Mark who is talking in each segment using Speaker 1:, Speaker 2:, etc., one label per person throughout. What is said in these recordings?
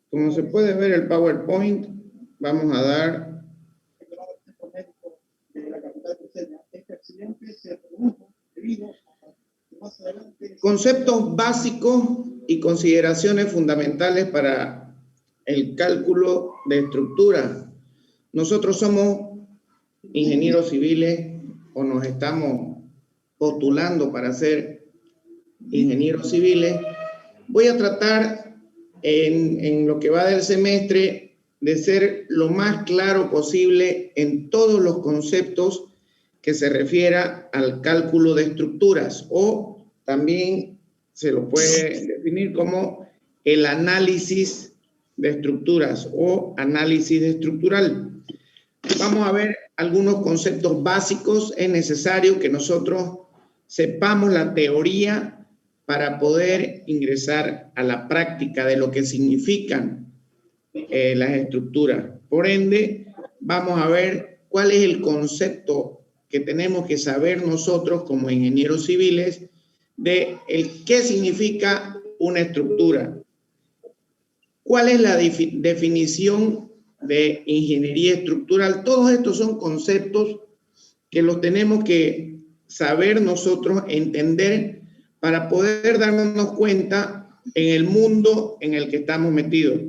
Speaker 1: Como se puede ver el PowerPoint, vamos a dar conceptos básicos y consideraciones fundamentales para el cálculo de estructura. Nosotros somos ingenieros civiles o nos estamos postulando para ser ingenieros civiles. Voy a tratar en lo que va del semestre de ser lo más claro posible en todos los conceptos que se refiera al cálculo de estructuras, o también se lo puede definir como el análisis de estructuras o análisis estructural. Vamos a ver algunos conceptos básicos. Es necesario que nosotros sepamos la teoría para poder ingresar a la práctica de lo que significan las estructuras. Por ende, vamos a ver cuál es el concepto que tenemos que saber nosotros como ingenieros civiles de qué significa una estructura. ¿Cuál es la definición de ingeniería estructural? Todos estos son conceptos que los tenemos que saber nosotros, entender, para poder darnos cuenta en el mundo en el que estamos metidos.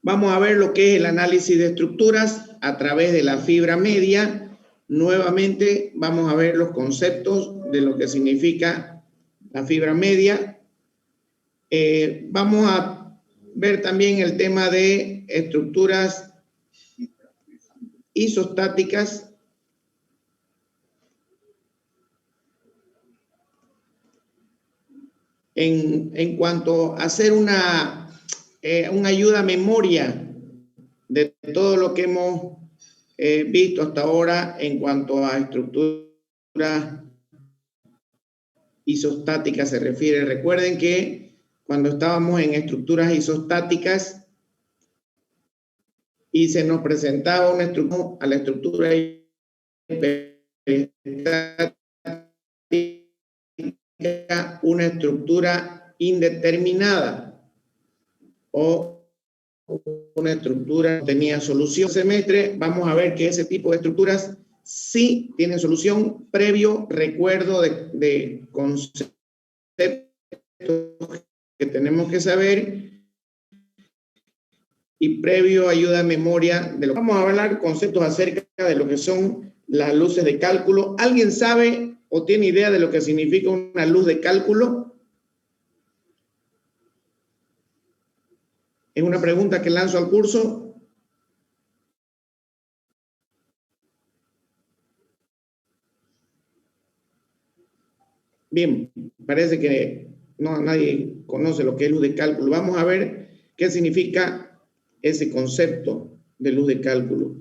Speaker 1: Vamos a ver lo que es el análisis de estructuras a través de la fibra media. Nuevamente vamos a ver los conceptos de lo que significa la fibra media. Vamos a ver también el tema de estructuras isostáticas. En cuanto a hacer una ayuda a memoria de todo lo que hemos visto hasta ahora en cuanto a estructuras isostáticas se refiere. Recuerden que cuando estábamos en estructuras isostáticas y se nos presentaba una estructura, a la estructura una estructura indeterminada o una estructura no tenía solución. Semestre vamos a ver que ese tipo de estructuras sí tienen solución previo recuerdo de conceptos que tenemos que saber y previo ayuda a memoria de lo que vamos a hablar, conceptos acerca de lo que son las luces de cálculo. ¿Alguien sabe o tiene idea de lo que significa una luz de cálculo? Es una pregunta que lanzo al curso. Bien, parece que nadie conoce lo que es luz de cálculo. Vamos a ver qué significa ese concepto de luz de cálculo.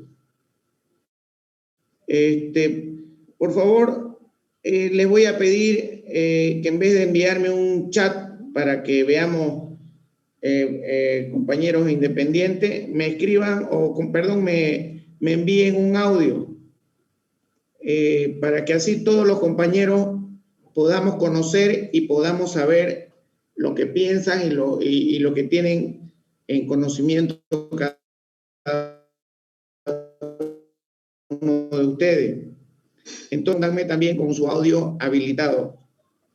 Speaker 1: Por favor, les voy a pedir que en vez de enviarme un chat para que veamos compañeros independientes, me escriban o, perdón, me envíen un audio para que así todos los compañeros podamos conocer y podamos saber lo que piensan y lo que tienen en conocimiento cada uno de ustedes. Entonces, danme también con su audio habilitado.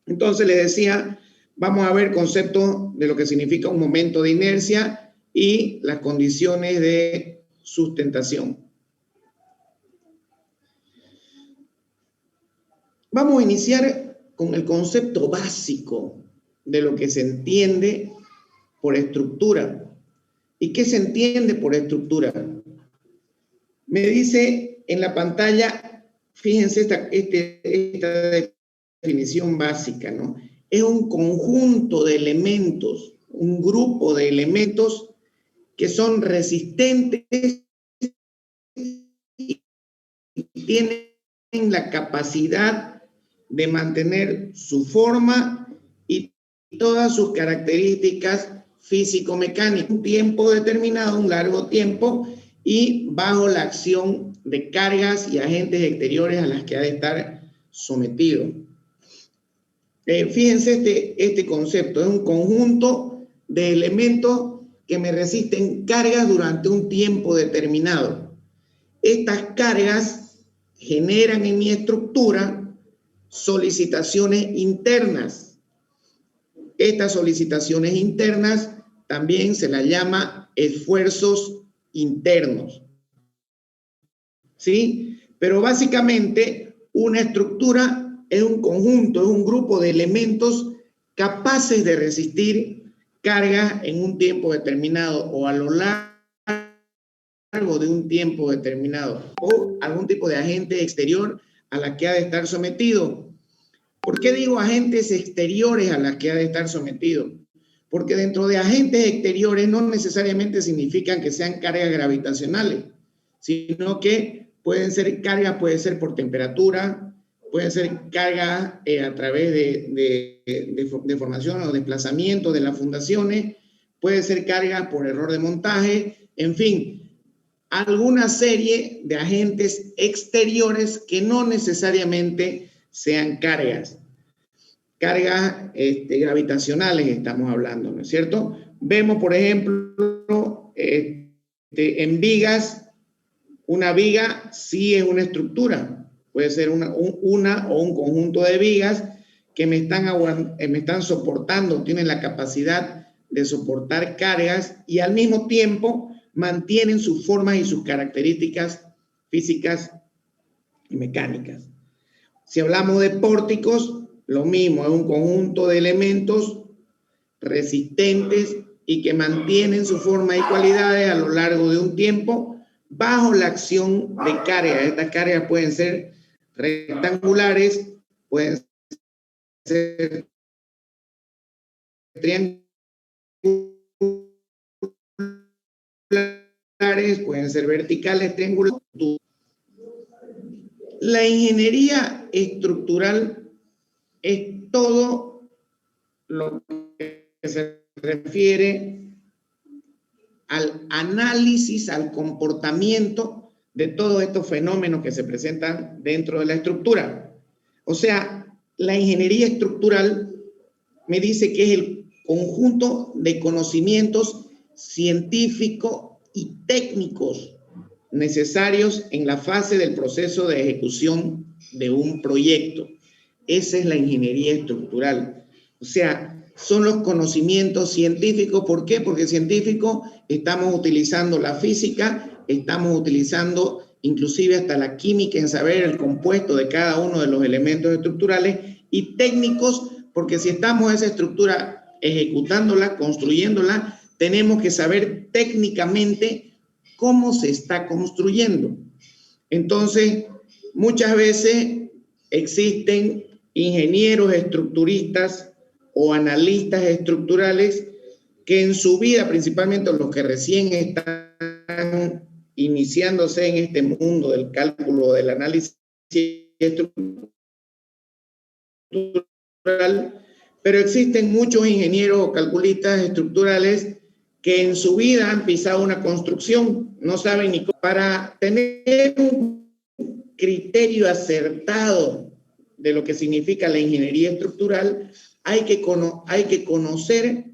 Speaker 1: Entonces, les decía, vamos a ver conceptos de lo que significa un momento de inercia y las condiciones de sustentación. Vamos a iniciar con el concepto básico de lo que se entiende por estructura. ¿Y qué se entiende por estructura? Me dice en la pantalla, fíjense esta definición básica, ¿no? Es un conjunto de elementos, un grupo de elementos que son resistentes y tienen la capacidad de mantener su forma y todas sus características físico-mecánicas, un tiempo determinado, un largo tiempo, y bajo la acción de cargas y agentes exteriores a las que ha de estar sometido. Fíjense este concepto, es un conjunto de elementos que me resisten cargas durante un tiempo determinado. Estas cargas generan en mi estructura solicitaciones internas. Estas solicitaciones internas también se las llama esfuerzos internos. ¿Sí? Pero básicamente una estructura es un conjunto, es un grupo de elementos capaces de resistir cargas en un tiempo determinado o a lo largo de un tiempo determinado o algún tipo de agente exterior a la que ha de estar sometido. ¿Por qué digo agentes exteriores a las que ha de estar sometido? Porque dentro de agentes exteriores no necesariamente significan que sean cargas gravitacionales, sino que pueden ser cargas, puede ser por temperatura, pueden ser cargas a través de formación o desplazamiento de las fundaciones, puede ser cargas por error de montaje, en fin, alguna serie de agentes exteriores que no necesariamente sean cargas. Cargas gravitacionales estamos hablando, ¿no es cierto? Vemos, por ejemplo, en vigas, una viga sí es una estructura, puede ser una o un conjunto de vigas que me están soportando, tienen la capacidad de soportar cargas y al mismo tiempo mantienen sus formas y sus características físicas y mecánicas. Si hablamos de pórticos, lo mismo, es un conjunto de elementos resistentes y que mantienen su forma y cualidades a lo largo de un tiempo bajo la acción de cargas. Estas cargas pueden ser rectangulares, pueden ser triangulares, pueden ser verticales, triangulares. La ingeniería estructural es todo lo que se refiere al análisis, al comportamiento de todos estos fenómenos que se presentan dentro de la estructura. O sea, la ingeniería estructural me dice que es el conjunto de conocimientos científicos y técnicos necesarios en la fase del proceso de ejecución de un proyecto. Esa es la ingeniería estructural. O sea, son los conocimientos científicos. ¿Por qué? Porque científicos estamos utilizando la física, estamos utilizando inclusive hasta la química en saber el compuesto de cada uno de los elementos estructurales, y técnicos porque si estamos esa estructura ejecutándola, construyéndola, tenemos que saber técnicamente cómo se está construyendo. Entonces, muchas veces existen ingenieros estructuristas o analistas estructurales que en su vida, principalmente los que recién están iniciándose en este mundo del cálculo, del análisis estructural, pero existen muchos ingenieros o calculistas estructurales que en su vida han pisado una construcción, no saben ni cómo. Para tener un criterio acertado de lo que significa la ingeniería estructural, hay que conocer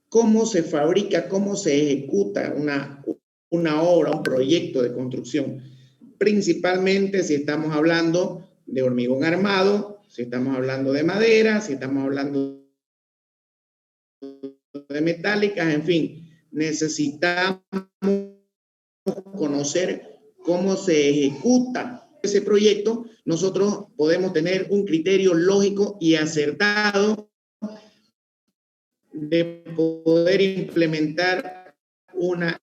Speaker 1: cómo se fabrica, cómo se ejecuta una obra, un proyecto de construcción. Principalmente si estamos hablando de hormigón armado, si estamos hablando de madera, si estamos hablando de metálicas, en fin, necesitamos conocer cómo se ejecuta ese proyecto. Nosotros podemos tener un criterio lógico y acertado de poder implementar una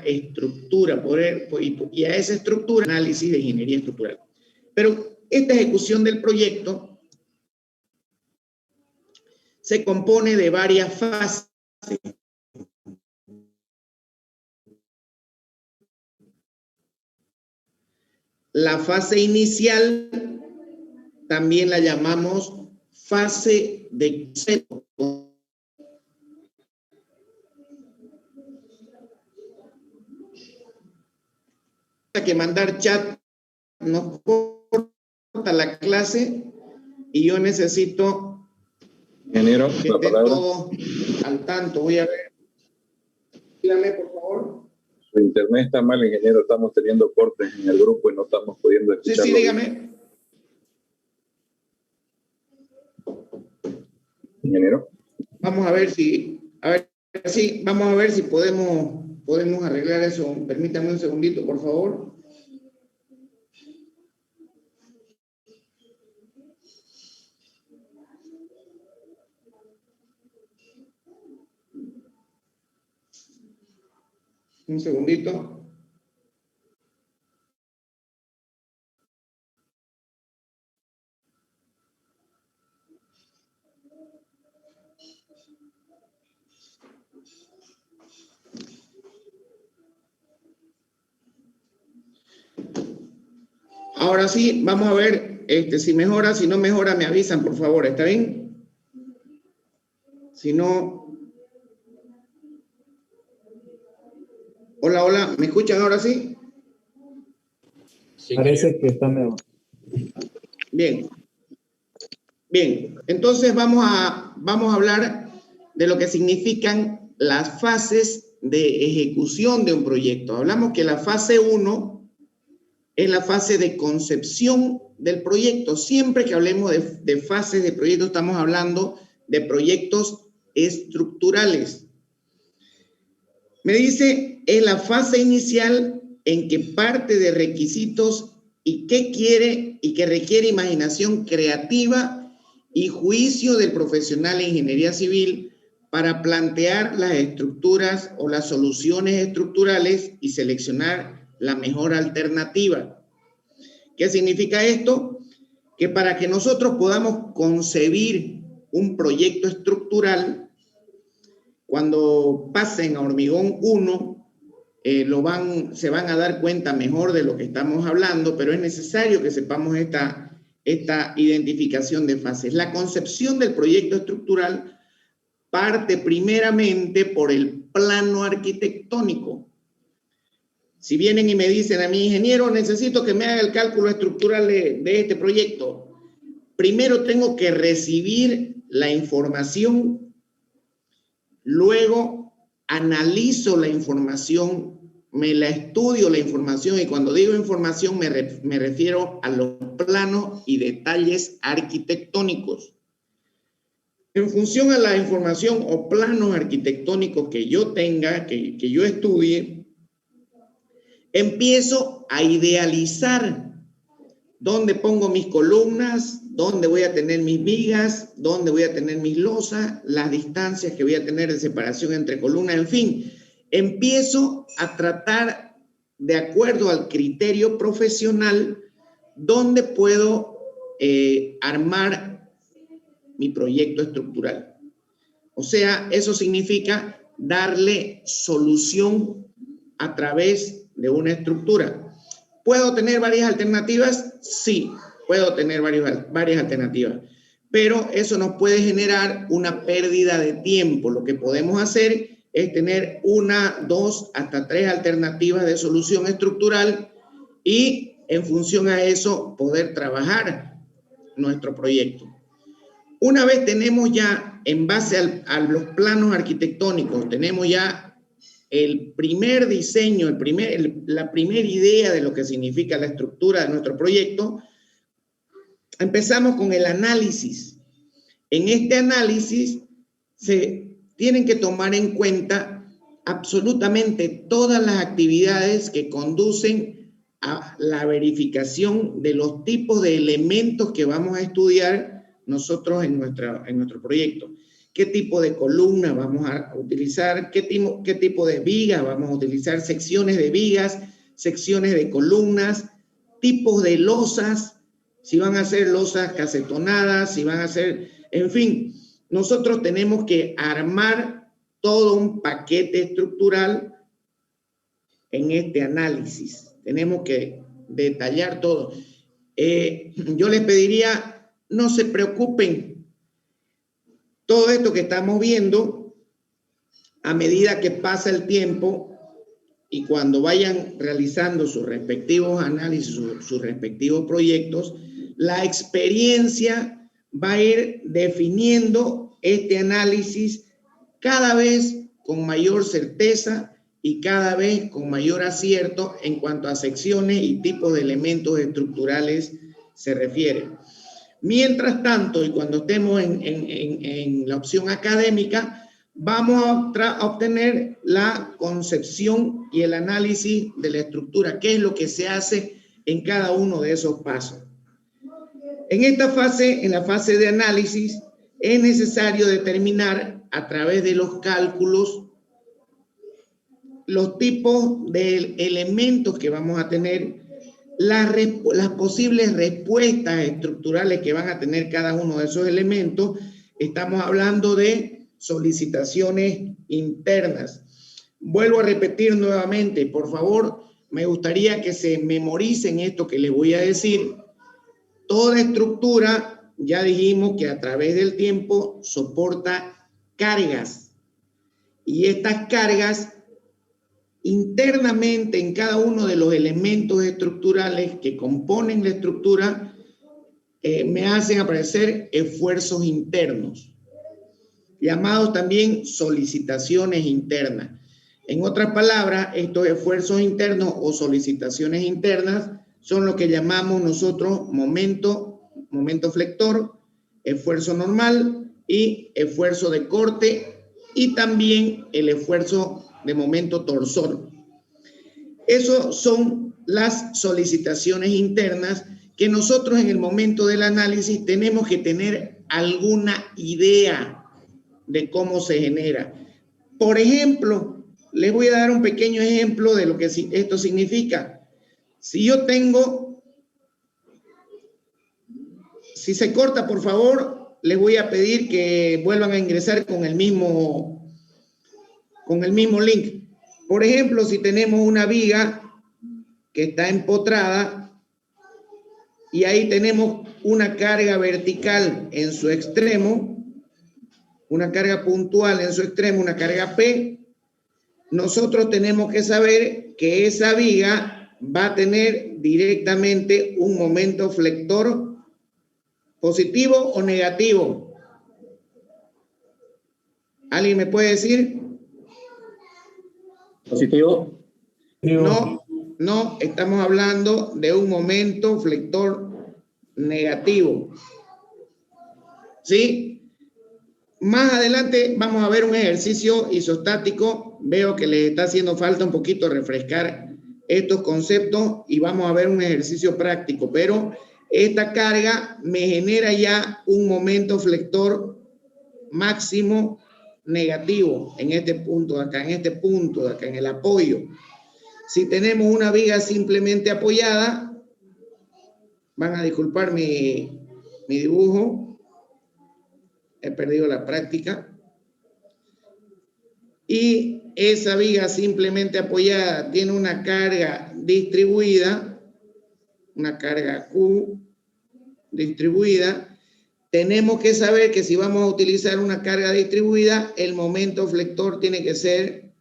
Speaker 1: estructura, y a esa estructura análisis de ingeniería estructural. Pero esta ejecución del proyecto se compone de varias fases. La fase inicial también la llamamos fase de concepto. Que mandar chat, nos corta la clase y yo necesito
Speaker 2: ingeniero,
Speaker 1: que estén todos al tanto. Voy a ver. Dígame, por favor.
Speaker 2: Su internet está mal, ingeniero. Estamos teniendo cortes en el grupo y no estamos pudiendo escucharlo.
Speaker 1: Sí, dígame.
Speaker 2: Ingeniero.
Speaker 1: Vamos a ver si, vamos a ver si podemos arreglar eso. Permítame un segundito, por favor. Un segundito. Ahora sí, vamos a ver si mejora, si no mejora, me avisan, por favor, ¿está bien? Si no... Hola, hola, ¿me escuchan ahora sí?
Speaker 3: Parece que está mejor.
Speaker 1: Bien. Bien, entonces vamos a hablar de lo que significan las fases de ejecución de un proyecto. Hablamos que la fase 1 es la fase de concepción del proyecto. Siempre que hablemos de fases de proyecto, estamos hablando de proyectos estructurales. Me dice, es la fase inicial en que parte de requisitos y que requiere imaginación creativa y juicio del profesional en ingeniería civil para plantear las estructuras o las soluciones estructurales y seleccionar la mejor alternativa. ¿Qué significa esto? Que para que nosotros podamos concebir un proyecto estructural, cuando pasen a hormigón 1, se van a dar cuenta mejor de lo que estamos hablando, pero es necesario que sepamos esta identificación de fases. La concepción del proyecto estructural parte primeramente por el plano arquitectónico. Si vienen y me dicen a mi ingeniero, necesito que me haga el cálculo estructural de este proyecto, primero tengo que recibir la información, luego analizo la información, me la estudio la información, y cuando digo información me refiero a los planos y detalles arquitectónicos. En función a la información o planos arquitectónicos que yo tenga, que yo estudie, empiezo a idealizar dónde pongo mis columnas, dónde voy a tener mis vigas, dónde voy a tener mis losas, las distancias que voy a tener de separación entre columnas, en fin. Empiezo a tratar, de acuerdo al criterio profesional, dónde puedo armar mi proyecto estructural. O sea, eso significa darle solución a través de una estructura. ¿Puedo tener varias alternativas? Sí, puedo tener varias alternativas, pero eso nos puede generar una pérdida de tiempo. Lo que podemos hacer es tener 1, 2, hasta 3 alternativas de solución estructural y en función a eso poder trabajar nuestro proyecto. Una vez tenemos ya, en base a los planos arquitectónicos, tenemos ya el primer diseño, la primera idea de lo que significa la estructura de nuestro proyecto, empezamos con el análisis. En este análisis se tienen que tomar en cuenta absolutamente todas las actividades que conducen a la verificación de los tipos de elementos que vamos a estudiar nosotros en nuestro proyecto. ¿Qué tipo de columna vamos a utilizar? ¿Qué tipo de vigas vamos a utilizar? Secciones de vigas, secciones de columnas, tipos de losas, si van a ser losas casetonadas, si van a ser... En fin, nosotros tenemos que armar todo un paquete estructural en este análisis. Tenemos que detallar todo. Yo les pediría, no se preocupen. Todo esto que estamos viendo, a medida que pasa el tiempo y cuando vayan realizando sus respectivos análisis, sus respectivos proyectos, la experiencia va a ir definiendo este análisis cada vez con mayor certeza y cada vez con mayor acierto en cuanto a secciones y tipos de elementos estructurales se refiere. Mientras tanto, y cuando estemos en la opción académica, vamos a obtener la concepción y el análisis de la estructura, qué es lo que se hace en cada uno de esos pasos. En esta fase, en la fase de análisis, es necesario determinar a través de los cálculos los tipos de elementos que vamos a tener, las posibles respuestas estructurales que van a tener cada uno de esos elementos. Estamos hablando de solicitaciones internas. Vuelvo a repetir nuevamente, por favor, me gustaría que se memoricen esto que les voy a decir. Toda estructura, ya dijimos que a través del tiempo soporta cargas, y estas cargas internamente en cada uno de los elementos estructurales que componen la estructura me hacen aparecer esfuerzos internos, llamados también solicitaciones internas. En otras palabras, estos esfuerzos internos o solicitaciones internas son lo que llamamos nosotros momento flector, esfuerzo normal y esfuerzo de corte, y también el esfuerzo de momento torsor. Esos son las solicitaciones internas que nosotros en el momento del análisis tenemos que tener alguna idea de cómo se genera. Por ejemplo, les voy a dar un pequeño ejemplo de lo que esto significa. Si yo tengo, si se corta, por favor, les voy a pedir que vuelvan a ingresar con el mismo link. Por ejemplo, si tenemos una viga que está empotrada y ahí tenemos una carga vertical en su extremo, una carga puntual en su extremo, una carga P, nosotros tenemos que saber que esa viga va a tener directamente un momento flector positivo o negativo. ¿Alguien me puede decir?
Speaker 2: Positivo.
Speaker 1: No, estamos hablando de un momento flector negativo. ¿Sí? Más adelante vamos a ver un ejercicio isostático. Veo que les está haciendo falta un poquito refrescar estos conceptos y vamos a ver un ejercicio práctico, pero esta carga me genera ya un momento flector máximo negativo en este punto de acá, en el apoyo. Si tenemos una viga simplemente apoyada, van a disculpar mi dibujo, he perdido la práctica, y esa viga simplemente apoyada tiene una carga distribuida, una carga Q distribuida. Tenemos que saber que si vamos a utilizar una carga distribuida, el momento flector tiene que ser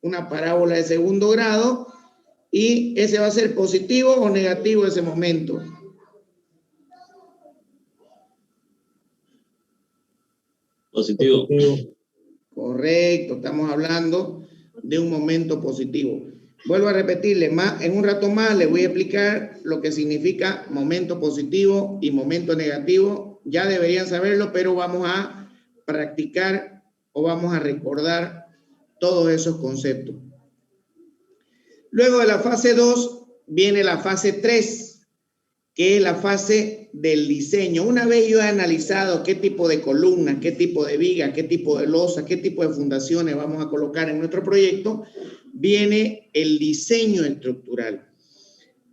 Speaker 1: una parábola de segundo grado, y ese va a ser positivo o negativo ese momento.
Speaker 2: Positivo.
Speaker 1: Correcto, estamos hablando de un momento positivo. Vuelvo a repetirle, en un rato más les voy a explicar lo que significa momento positivo y momento negativo. Ya deberían saberlo, pero vamos a practicar o vamos a recordar todos esos conceptos. Luego de la fase 2 viene la fase 3, que es la fase del diseño. Una vez yo he analizado qué tipo de columnas, qué tipo de viga, qué tipo de losa, qué tipo de fundaciones vamos a colocar en nuestro proyecto, viene el diseño estructural.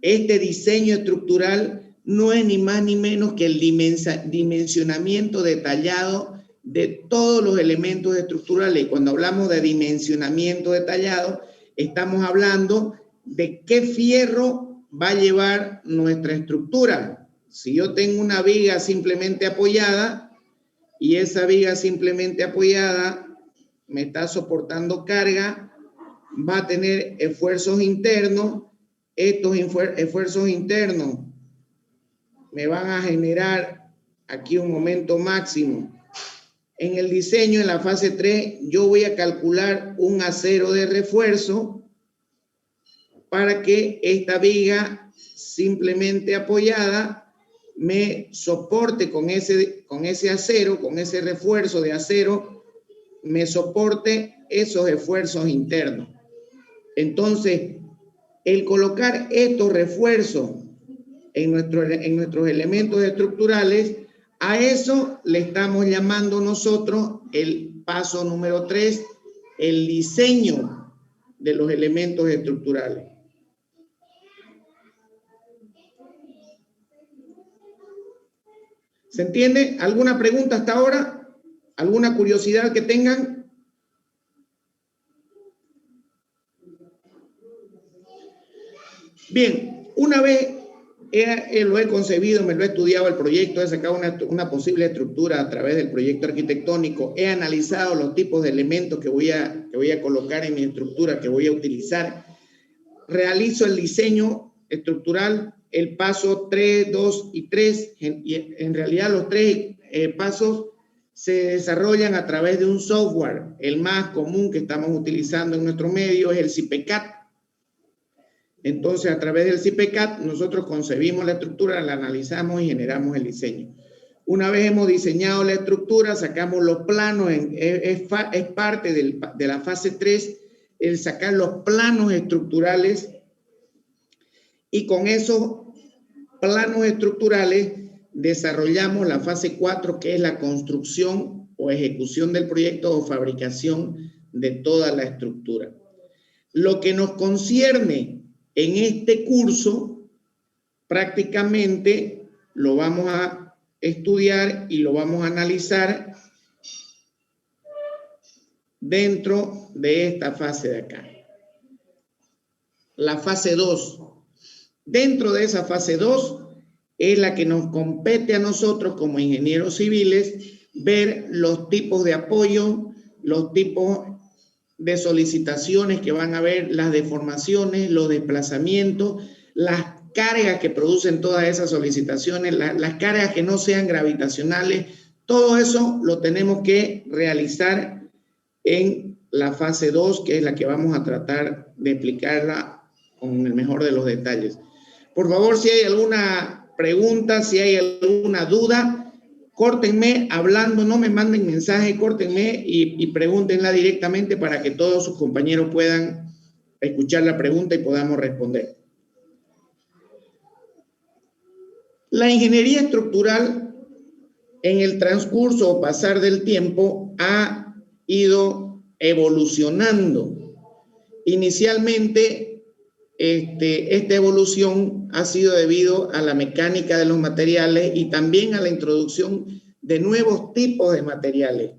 Speaker 1: Este diseño estructural no es ni más ni menos que el dimensionamiento detallado de todos los elementos estructurales. Y cuando hablamos de dimensionamiento detallado, estamos hablando de qué fierro va a llevar nuestra estructura. Si yo tengo una viga simplemente apoyada y esa viga simplemente apoyada me está soportando carga, va a tener esfuerzos internos. Estos esfuerzos internos me van a generar aquí un momento máximo En el diseño, en la fase 3, yo voy a calcular un acero de refuerzo para que esta viga simplemente apoyada me soporte con ese acero, con ese refuerzo de acero, me soporte esos esfuerzos internos. Entonces, el colocar estos refuerzos en nuestros elementos estructurales, a eso le estamos llamando nosotros el paso número 3, el diseño de los elementos estructurales. ¿Se entiende? ¿Alguna pregunta hasta ahora? ¿Alguna curiosidad que tengan? Bien, una vez lo he concebido, me lo he estudiado el proyecto, he sacado una posible estructura a través del proyecto arquitectónico, he analizado los tipos de elementos que voy a colocar en mi estructura, que voy a utilizar, realizo el diseño estructural, el paso 3, 2 y 3, en realidad los 3 pasos se desarrollan a través de un software. El más común que estamos utilizando en nuestro medio es el CIPECAT. Entonces, a través del CIPECAT, nosotros concebimos la estructura, la analizamos y generamos el diseño. Una vez hemos diseñado la estructura, sacamos los planos, es parte de la fase 3, el sacar los planos estructurales, y con esos planos estructurales desarrollamos la fase 4, que es la construcción o ejecución del proyecto o fabricación de toda la estructura. Lo que nos concierne en este curso, prácticamente lo vamos a estudiar y lo vamos a analizar dentro de esta fase de acá. La fase 2. Dentro de esa fase 2 es la que nos compete a nosotros como ingenieros civiles ver los tipos de apoyo, los tipos de solicitaciones que van a haber, las deformaciones, los desplazamientos, las cargas que producen todas esas solicitaciones, las cargas que no sean gravitacionales, todo eso lo tenemos que realizar en la fase 2, que es la que vamos a tratar de explicarla con el mejor de los detalles. Por favor, si hay alguna pregunta, si hay alguna duda, córtenme hablando, no me manden mensaje, córtenme y pregúntenla directamente para que todos sus compañeros puedan escuchar la pregunta y podamos responder. La ingeniería estructural en el transcurso o pasar del tiempo ha ido evolucionando. Inicialmente, esta evolución ha sido debido a la mecánica de los materiales y también a la introducción de nuevos tipos de materiales.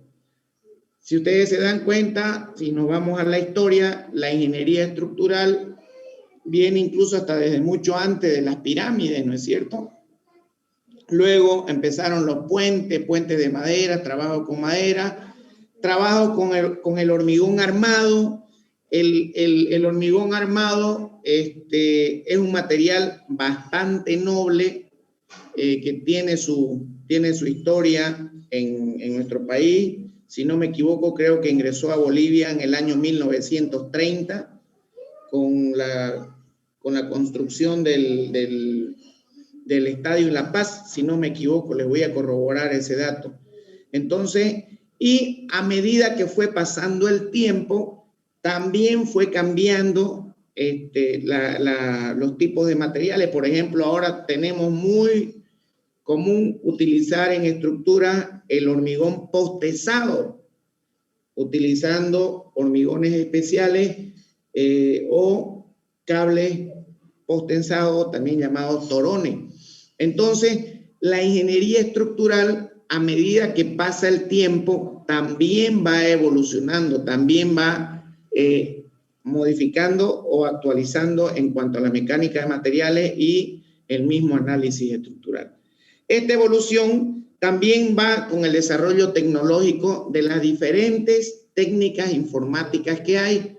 Speaker 1: Si ustedes se dan cuenta, si nos vamos a la historia, la ingeniería estructural viene incluso hasta desde mucho antes de las pirámides, ¿no es cierto? Luego empezaron los puentes de madera, trabajo con madera, trabajo con el hormigón armado. El hormigón armado es un material bastante noble que tiene su historia en nuestro país. Si no me equivoco, creo que ingresó a Bolivia en el año 1930 con la construcción del Estadio La Paz, si no me equivoco, les voy a corroborar ese dato. Entonces, y a medida que fue pasando el tiempo, también fue cambiando los tipos de materiales. Por ejemplo, ahora tenemos muy común utilizar en estructuras el hormigón postezado, utilizando hormigones especiales o cables postensados, también llamados torones. Entonces, la ingeniería estructural, a medida que pasa el tiempo, también va evolucionando, también va modificando o actualizando en cuanto a la mecánica de materiales y el mismo análisis estructural. Esta evolución también va con el desarrollo tecnológico de las diferentes técnicas informáticas que hay.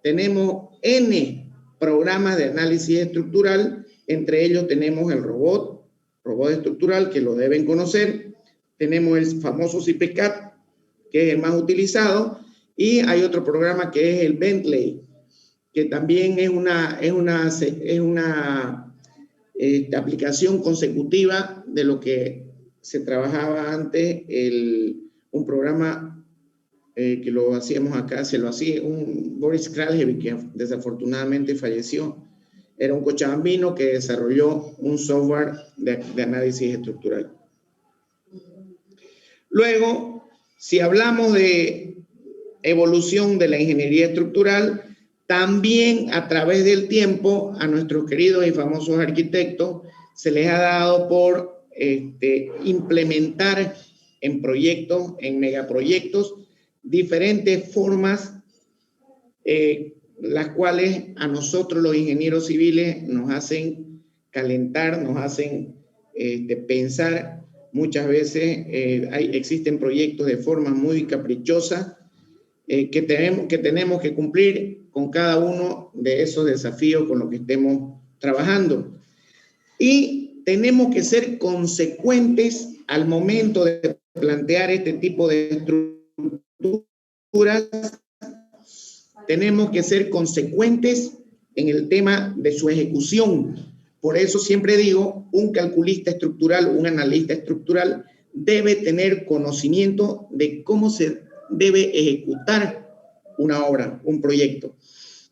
Speaker 1: Tenemos N programas de análisis estructural, entre ellos tenemos el robot estructural, que lo deben conocer. Tenemos el famoso CIPECAT, que es el más utilizado, y hay otro programa que es el Bentley, que también es una aplicación consecutiva de lo que se trabajaba antes, un programa que lo hacíamos acá, se lo hacía un Boris Kraljevic, que desafortunadamente falleció. Era un cochabambino que desarrolló un software de análisis estructural. Luego, si hablamos de evolución de la ingeniería estructural, también a través del tiempo a nuestros queridos y famosos arquitectos se les ha dado por implementar en proyectos, en megaproyectos, diferentes formas, las cuales a nosotros los ingenieros civiles nos hacen calentar, nos hacen pensar. Muchas veces existen proyectos de forma muy caprichosa que tenemos que cumplir con cada uno de esos desafíos con los que estemos trabajando. Y tenemos que ser consecuentes al momento de plantear este tipo de estructuras. Tenemos que ser consecuentes en el tema de su ejecución. Por eso siempre digo, un calculista estructural, un analista estructural debe tener conocimiento de cómo se debe ejecutar una obra, un proyecto.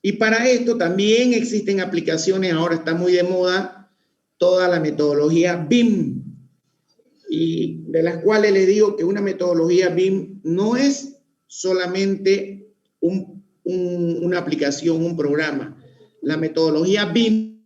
Speaker 1: Y para esto también existen aplicaciones, ahora está muy de moda toda la metodología BIM, y de las cuales les digo que una metodología BIM no es solamente una aplicación, un programa. La metodología BIM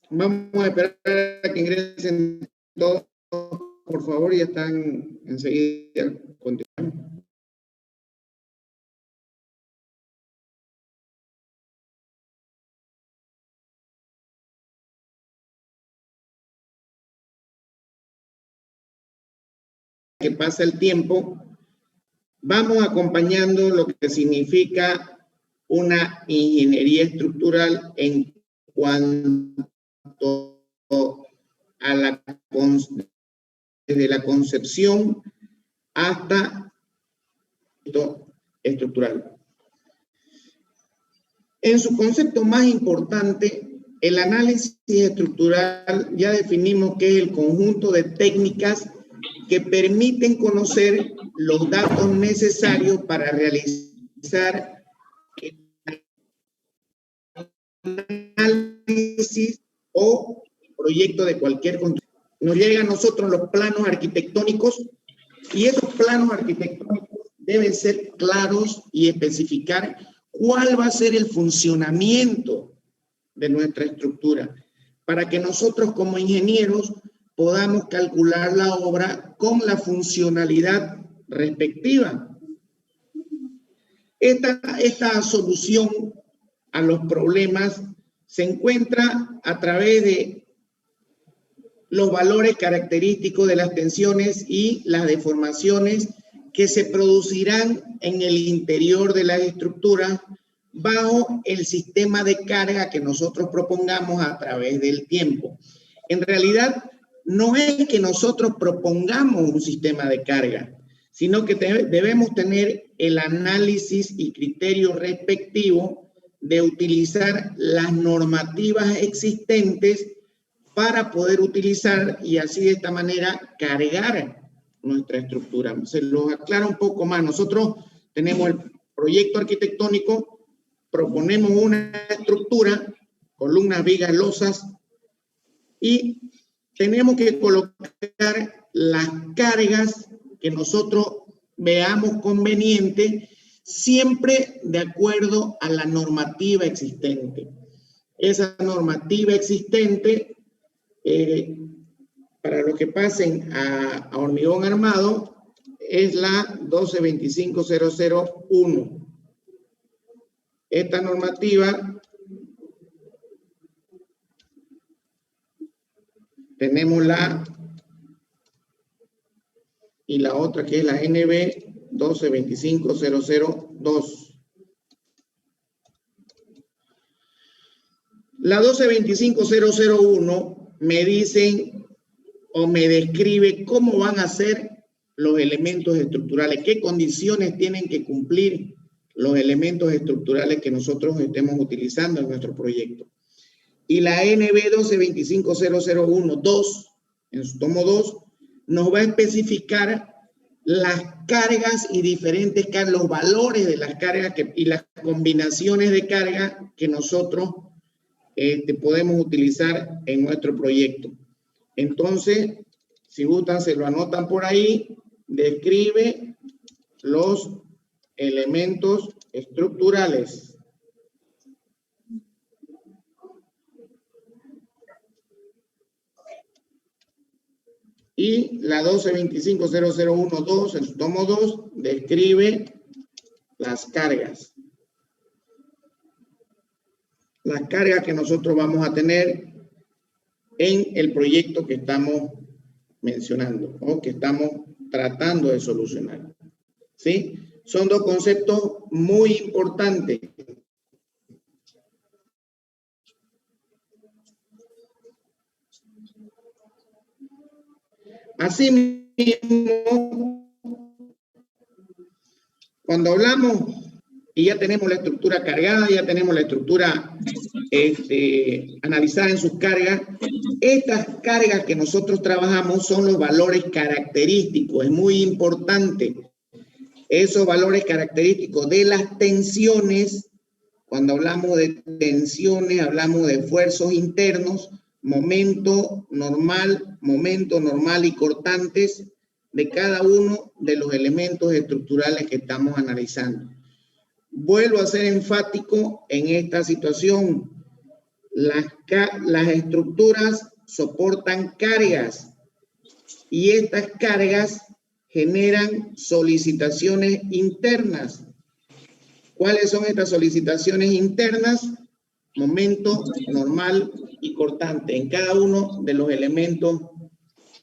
Speaker 1: vamos a esperar a que ingresen todos, por favor, ya están enseguida. Continuamos. Que pasa el tiempo, vamos acompañando lo que significa una ingeniería estructural en cuanto a desde la concepción hasta estructural. En su concepto más importante, el análisis estructural, ya definimos que es el conjunto de técnicas que permiten conocer los datos necesarios para realizar análisis o proyecto de cualquier construcción. Nos llegan a nosotros los planos arquitectónicos, y esos planos arquitectónicos deben ser claros y especificar cuál va a ser el funcionamiento de nuestra estructura, para que nosotros como ingenieros podamos calcular la obra con la funcionalidad respectiva. Esta solución a los problemas se encuentra a través de los valores característicos de las tensiones y las deformaciones que se producirán en el interior de las estructuras bajo el sistema de carga que nosotros propongamos a través del tiempo. En realidad, no es que nosotros propongamos un sistema de carga, sino que debemos tener el análisis y criterio respectivo de utilizar las normativas existentes para poder utilizar y así de esta manera cargar nuestra estructura. Se los aclara un poco más. Nosotros tenemos el proyecto arquitectónico, proponemos una estructura, columnas, vigas, losas, y tenemos que colocar las cargas que nosotros veamos conveniente, siempre de acuerdo a la normativa existente. Esa normativa existente, para los que pasen a hormigón armado, es la 12.25.001. Esta normativa tenemos y la otra que es la NB 12.25.002. La 12.25.001 me dicen o me describe cómo van a ser los elementos estructurales, qué condiciones tienen que cumplir los elementos estructurales que nosotros estemos utilizando en nuestro proyecto. Y la NB 12.25.001.2, en su tomo 2, nos va a especificar las cargas y diferentes cargas, los valores de las cargas y las combinaciones de carga que nosotros podemos utilizar en nuestro proyecto. Entonces, si gustan, se lo anotan por ahí, describe los elementos estructurales. Y la 12.25.001.2, en su tomo 2, describe las cargas. Las cargas que nosotros vamos a tener en el proyecto que estamos mencionando o que estamos tratando de solucionar. ¿Sí? Son dos conceptos muy importantes. Asimismo, cuando hablamos y ya tenemos la estructura cargada, ya tenemos la estructura analizada en sus cargas, estas cargas que nosotros trabajamos son los valores característicos. Es muy importante esos valores característicos de las tensiones. Cuando hablamos de tensiones, hablamos de esfuerzos internos, momento normal y cortantes de cada uno de los elementos estructurales que estamos analizando. Vuelvo a ser enfático en esta situación. Las estructuras soportan cargas y estas cargas generan solicitaciones internas. ¿Cuáles son estas solicitaciones internas? Momento normal y cortante en cada uno de los elementos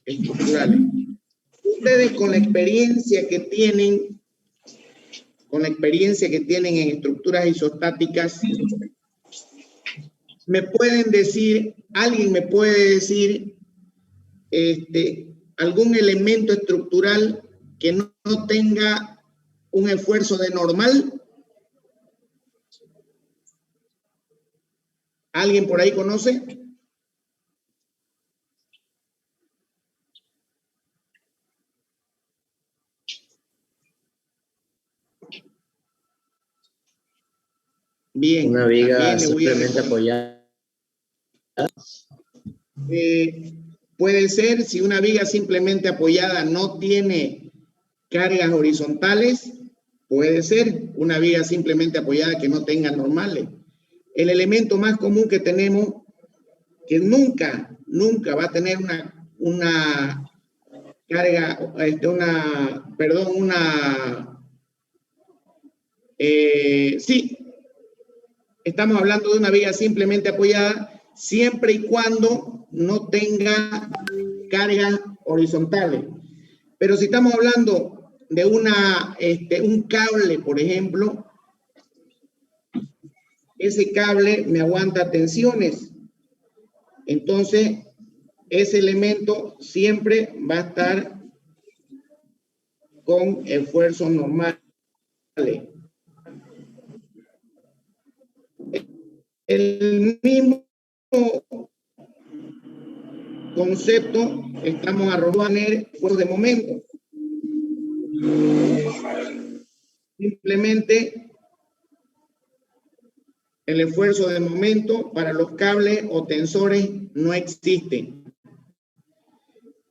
Speaker 1: estructurales. Ustedes con la experiencia que tienen en estructuras isostáticas, me pueden decir, alguien me puede decir algún elemento estructural que no tenga un esfuerzo de normal. ¿Alguien por ahí conoce? Bien.
Speaker 3: Una viga simplemente apoyada.
Speaker 1: Puede ser, si una viga simplemente apoyada no tiene cargas horizontales, puede ser una viga simplemente apoyada que no tenga normales. El elemento más común que tenemos, que nunca va a tener una carga, sí, estamos hablando de una viga simplemente apoyada siempre y cuando no tenga cargas horizontales. Pero si estamos hablando de un cable, por ejemplo, ese cable me aguanta tensiones. Entonces, ese elemento siempre va a estar con esfuerzos normales. El mismo concepto estamos arrojando en esfuerzos de momento. Simplemente el esfuerzo de momento para los cables o tensores no existe.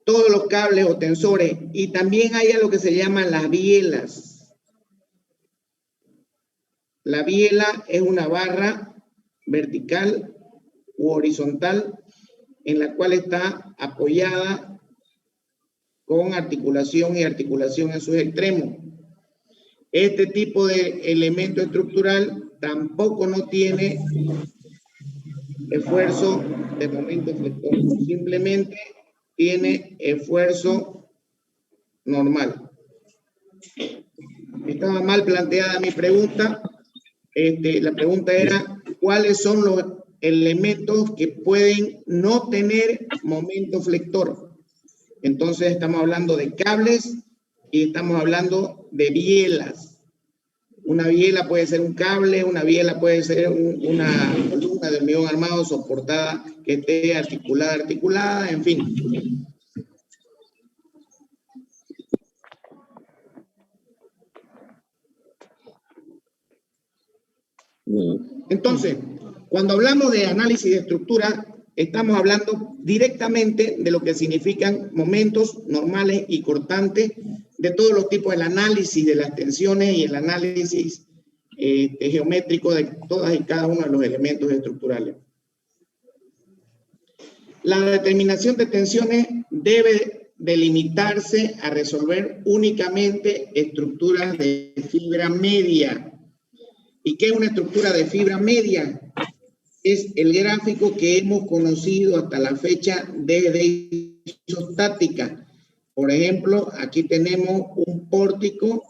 Speaker 1: Todos los cables o tensores, y también hay algo que se llama las bielas. La biela es una barra vertical u horizontal en la cual está apoyada con articulación y articulación en sus extremos. Este tipo de elemento estructural tampoco no tiene esfuerzo de momento flector, simplemente tiene esfuerzo normal. Estaba mal planteada mi pregunta. La pregunta era, ¿cuáles son los elementos que pueden no tener momento flector? Entonces estamos hablando de cables y estamos hablando de bielas. Una biela puede ser un cable, una biela puede ser una columna de hormigón armado soportada que esté articulada, en fin. Entonces, cuando hablamos de análisis de estructura, estamos hablando directamente de lo que significan momentos normales y cortantes de todos los tipos, el análisis de las tensiones y el análisis geométrico de todas y cada uno de los elementos estructurales. La determinación de tensiones debe delimitarse a resolver únicamente estructuras de fibra media. ¿Y qué es una estructura de fibra media? Es el gráfico que hemos conocido hasta la fecha de isostática. Por ejemplo, aquí tenemos un pórtico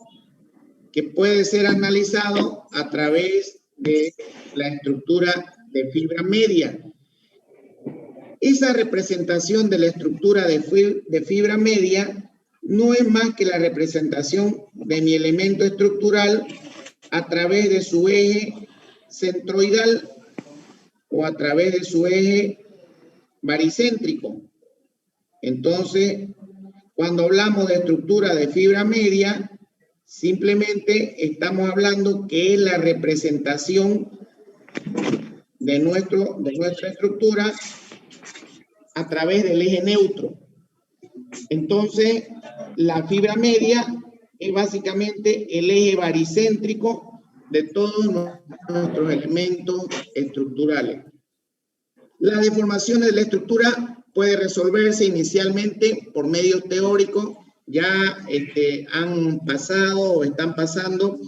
Speaker 1: que puede ser analizado a través de la estructura de fibra media. Esa representación de la estructura de fibra media no es más que la representación de mi elemento estructural a través de su eje centroidal o a través de su eje baricéntrico. Entonces, cuando hablamos de estructura de fibra media, simplemente estamos hablando que es la representación de nuestra estructura a través del eje neutro. Entonces, la fibra media es básicamente el eje baricéntrico de todos nuestros elementos estructurales. Las deformaciones de la estructura pueden resolverse inicialmente por medios teóricos. Ya han pasado o están pasando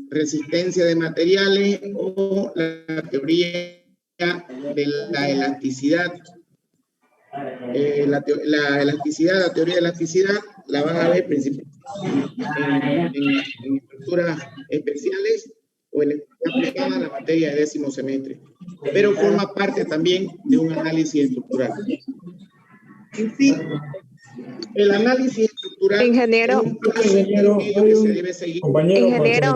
Speaker 1: resistencia de materiales o la teoría de la elasticidad. La elasticidad, la teoría de elasticidad, la van a ver principalmente en estructuras especiales o en aplicada a la materia de 10º semestre, pero forma parte también de un análisis estructural. En sí, el análisis estructural
Speaker 4: ingeniero,
Speaker 1: es un ingeniero que se debe seguir.
Speaker 4: Ingeniero,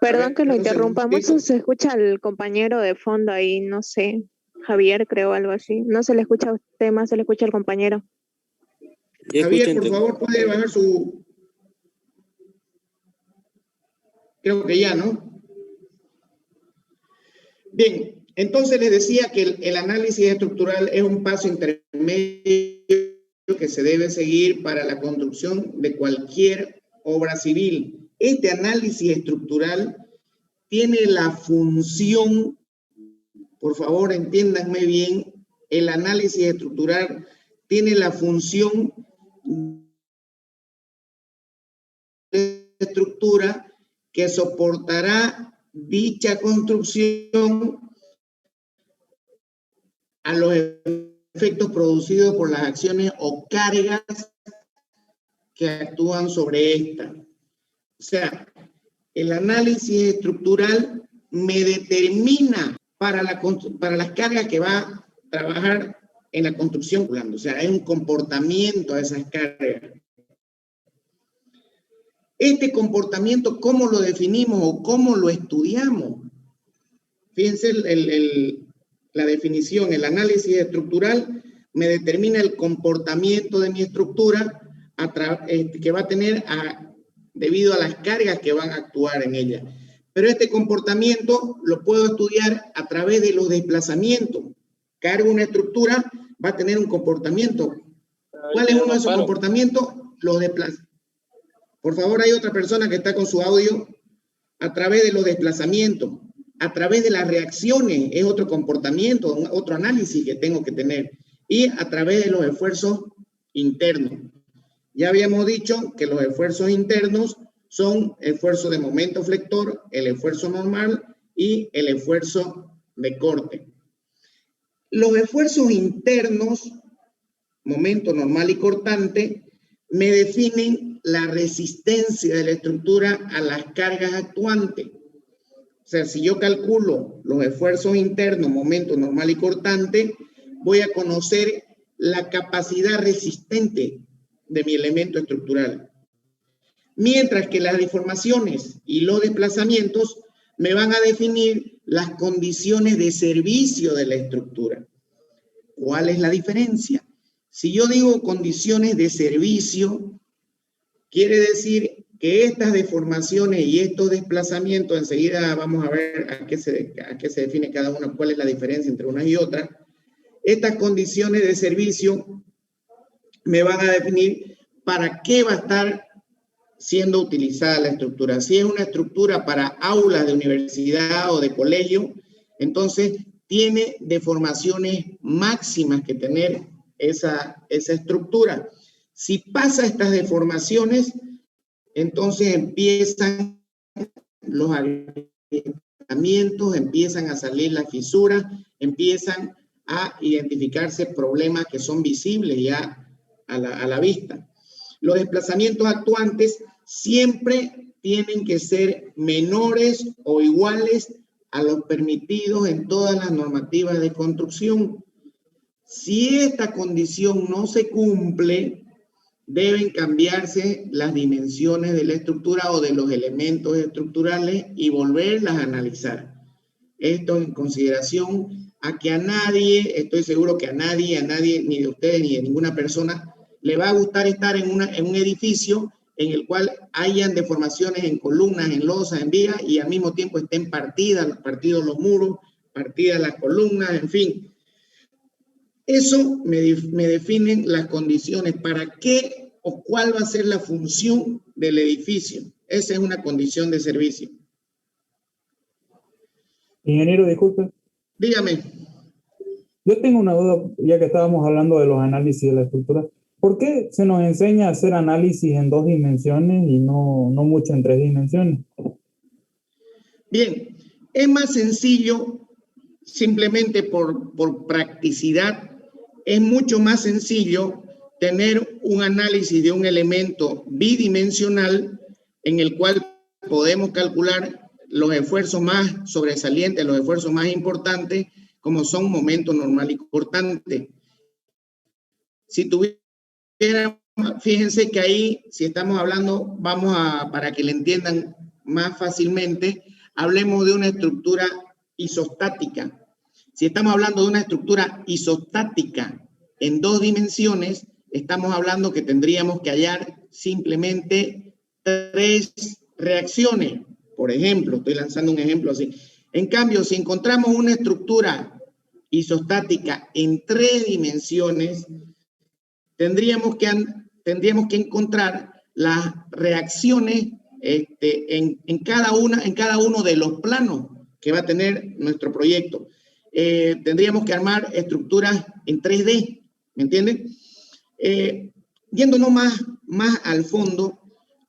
Speaker 4: perdón que lo interrumpamos,
Speaker 1: Sí.
Speaker 4: se escucha el compañero de fondo ahí, no sé, Javier creo, algo así. No se le escucha a usted más, se le escucha al compañero.
Speaker 1: Javier, por favor, puede bajar su... Creo que ya, ¿no? Bien, entonces les decía que el análisis estructural es un paso intermedio que se debe seguir para la construcción de cualquier obra civil. Este análisis estructural tiene la función, por favor entiéndanme bien, el análisis estructural tiene la función de estructura que soportará dicha construcción a los efectos producidos por las acciones o cargas que actúan sobre esta. O sea, el análisis estructural me determina para las cargas que va a trabajar en la construcción. O sea, hay un comportamiento a esas cargas. Este comportamiento, ¿cómo lo definimos o cómo lo estudiamos? Fíjense la definición, el análisis estructural me determina el comportamiento de mi estructura que va a tener debido a las cargas que van a actuar en ella. Pero este comportamiento lo puedo estudiar a través de los desplazamientos. Cargo una estructura, va a tener un comportamiento. ¿Cuál es uno de esos comportamientos? Los desplazamientos. Por favor, hay otra persona que está con su audio. A través de los desplazamientos, a través de las reacciones, es otro comportamiento, otro análisis que tengo que tener. Y a través de los esfuerzos internos. Ya habíamos dicho que los esfuerzos internos son esfuerzo de momento flector, el esfuerzo normal y el esfuerzo de corte. Los esfuerzos internos, momento normal y cortante, me definen la resistencia de la estructura a las cargas actuantes. O sea, si yo calculo los esfuerzos internos, momento normal y cortante, voy a conocer la capacidad resistente de mi elemento estructural. Mientras que las deformaciones y los desplazamientos me van a definir las condiciones de servicio de la estructura. ¿Cuál es la diferencia? Si yo digo condiciones de servicio, quiere decir que estas deformaciones y estos desplazamientos, enseguida vamos a ver a qué se define cada una, cuál es la diferencia entre una y otra. Estas condiciones de servicio me van a definir para qué va a estar siendo utilizada la estructura. Si es una estructura para aulas de universidad o de colegio, entonces tiene deformaciones máximas que tener esa estructura. Si pasa estas deformaciones, entonces empiezan los agrietamientos, empiezan a salir las fisuras, empiezan a identificarse problemas que son visibles ya a la vista. Los desplazamientos actuantes siempre tienen que ser menores o iguales a los permitidos en todas las normativas de construcción. Si esta condición no se cumple, deben cambiarse las dimensiones de la estructura o de los elementos estructurales y volverlas a analizar. Esto en consideración a que a nadie, estoy seguro que a nadie, ni de ustedes ni de ninguna persona, le va a gustar estar en un edificio en el cual hayan deformaciones en columnas, en losas, en vigas, y al mismo tiempo estén partidos los muros, partidas las columnas, en fin. Eso me definen las condiciones para qué o cuál va a ser la función del edificio. Esa es una condición de servicio.
Speaker 5: Ingeniero, disculpe.
Speaker 1: Dígame.
Speaker 5: Yo tengo una duda, ya que estábamos hablando de los análisis de la estructura. ¿Por qué se nos enseña a hacer análisis en 2 dimensiones y no mucho en 3 dimensiones?
Speaker 1: Bien, es más sencillo, simplemente por practicidad, es mucho más sencillo tener un análisis de un elemento bidimensional en el cual podemos calcular los esfuerzos más sobresalientes, los esfuerzos más importantes, como son momento normal y cortante. Si tuviera, fíjense que ahí, si estamos hablando, para que le entiendan más fácilmente, hablemos de una estructura isostática. Si estamos hablando de una estructura isostática en 2 dimensiones, estamos hablando que tendríamos que hallar simplemente 3 reacciones. Por ejemplo, estoy lanzando un ejemplo así. En cambio, si encontramos una estructura isostática en 3 dimensiones, tendríamos que encontrar las reacciones en cada uno de los planos que va a tener nuestro proyecto. Tendríamos que armar estructuras en 3D, ¿me entienden? Yéndonos más al fondo,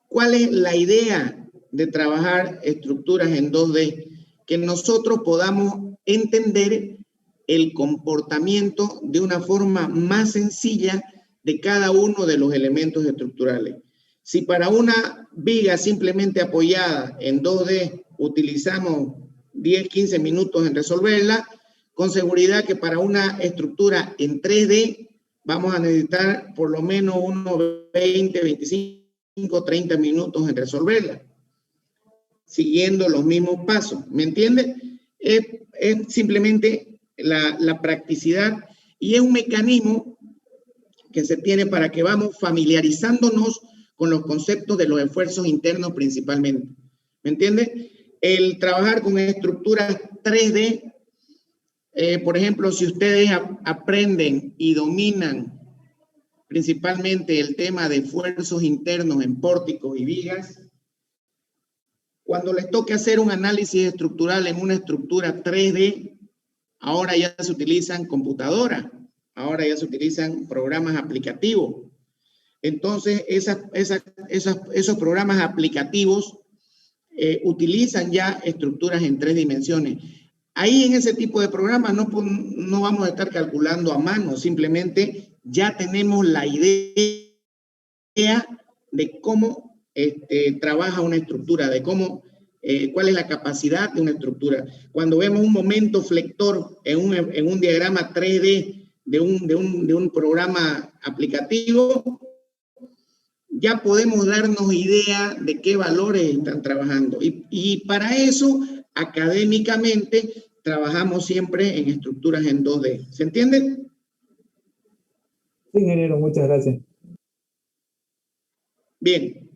Speaker 1: ¿cuál es la idea de trabajar estructuras en 2D? Que nosotros podamos entender el comportamiento de una forma más sencilla de cada uno de los elementos estructurales. Si para una viga simplemente apoyada en 2D utilizamos 10, 15 minutos en resolverla, con seguridad que para una estructura en 3D vamos a necesitar por lo menos unos 20, 25, 30 minutos en resolverla, siguiendo los mismos pasos. ¿Me entiende? Es simplemente la practicidad y es un mecanismo que se tiene para que vamos familiarizándonos con los conceptos de los esfuerzos internos principalmente. ¿Me entiende? El trabajar con estructuras 3D, por ejemplo, si ustedes aprenden y dominan principalmente el tema de esfuerzos internos en pórticos y vigas, cuando les toque hacer un análisis estructural en una estructura 3D, ahora ya se utilizan computadoras, ahora ya se utilizan programas aplicativos. Entonces, esos programas aplicativos utilizan ya estructuras en 3 dimensiones. Ahí en ese tipo de programas no vamos a estar calculando a mano, simplemente ya tenemos la idea de cómo trabaja una estructura, de cómo, cuál es la capacidad de una estructura. Cuando vemos un momento flector en un diagrama 3D de un programa aplicativo, ya podemos darnos idea de qué valores están trabajando. Y para eso, académicamente, trabajamos siempre en estructuras en 2D. ¿Se entiende?
Speaker 5: Sí, ingeniero, muchas gracias.
Speaker 1: Bien.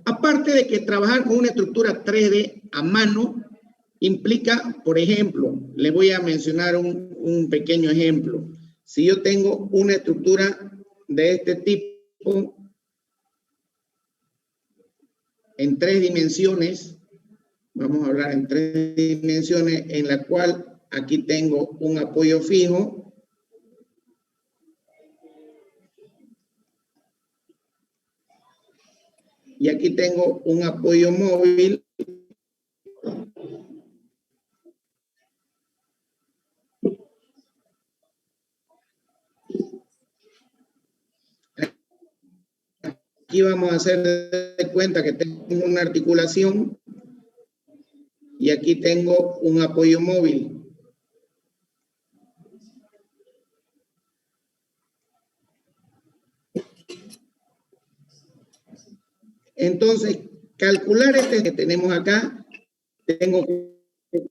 Speaker 1: Aparte de que trabajar con una estructura 3D a mano implica, por ejemplo, le voy a mencionar un pequeño ejemplo. Si yo tengo una estructura de este tipo en 3 dimensiones, vamos a hablar en 3 dimensiones, en la cual aquí tengo un apoyo fijo, y aquí tengo un apoyo móvil. Aquí vamos a hacer de cuenta que tengo una articulación y aquí tengo un apoyo móvil. Entonces, calcular este que tenemos acá, tengo que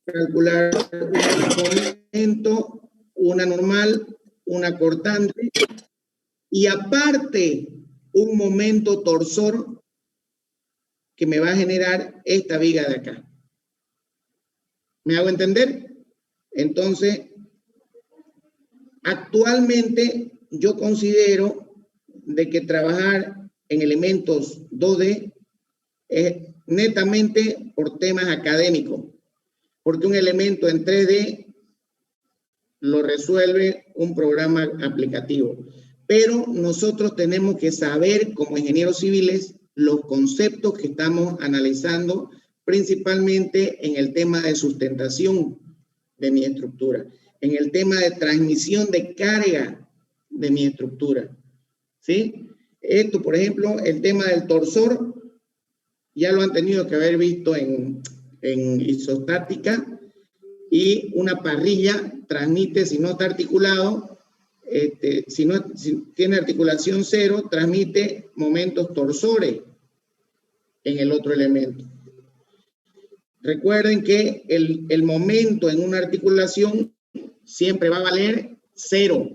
Speaker 1: calcular un momento, una normal, una cortante y aparte un momento torsor que me va a generar esta viga de acá. ¿Me hago entender? Entonces, actualmente yo considero de que trabajar en elementos 2D es netamente por temas académicos, porque un elemento en 3D lo resuelve un programa aplicativo. Pero nosotros tenemos que saber como ingenieros civiles los conceptos que estamos analizando, principalmente en el tema de sustentación de mi estructura, en el tema de transmisión de carga de mi estructura. ¿Sí? Esto, por ejemplo, el tema del torsor, ya lo han tenido que haber visto en isostática, y una parrilla transmite, si no está articulado, si tiene articulación 0, transmite momentos torsores en el otro elemento. Recuerden que el momento en una articulación siempre va a valer 0,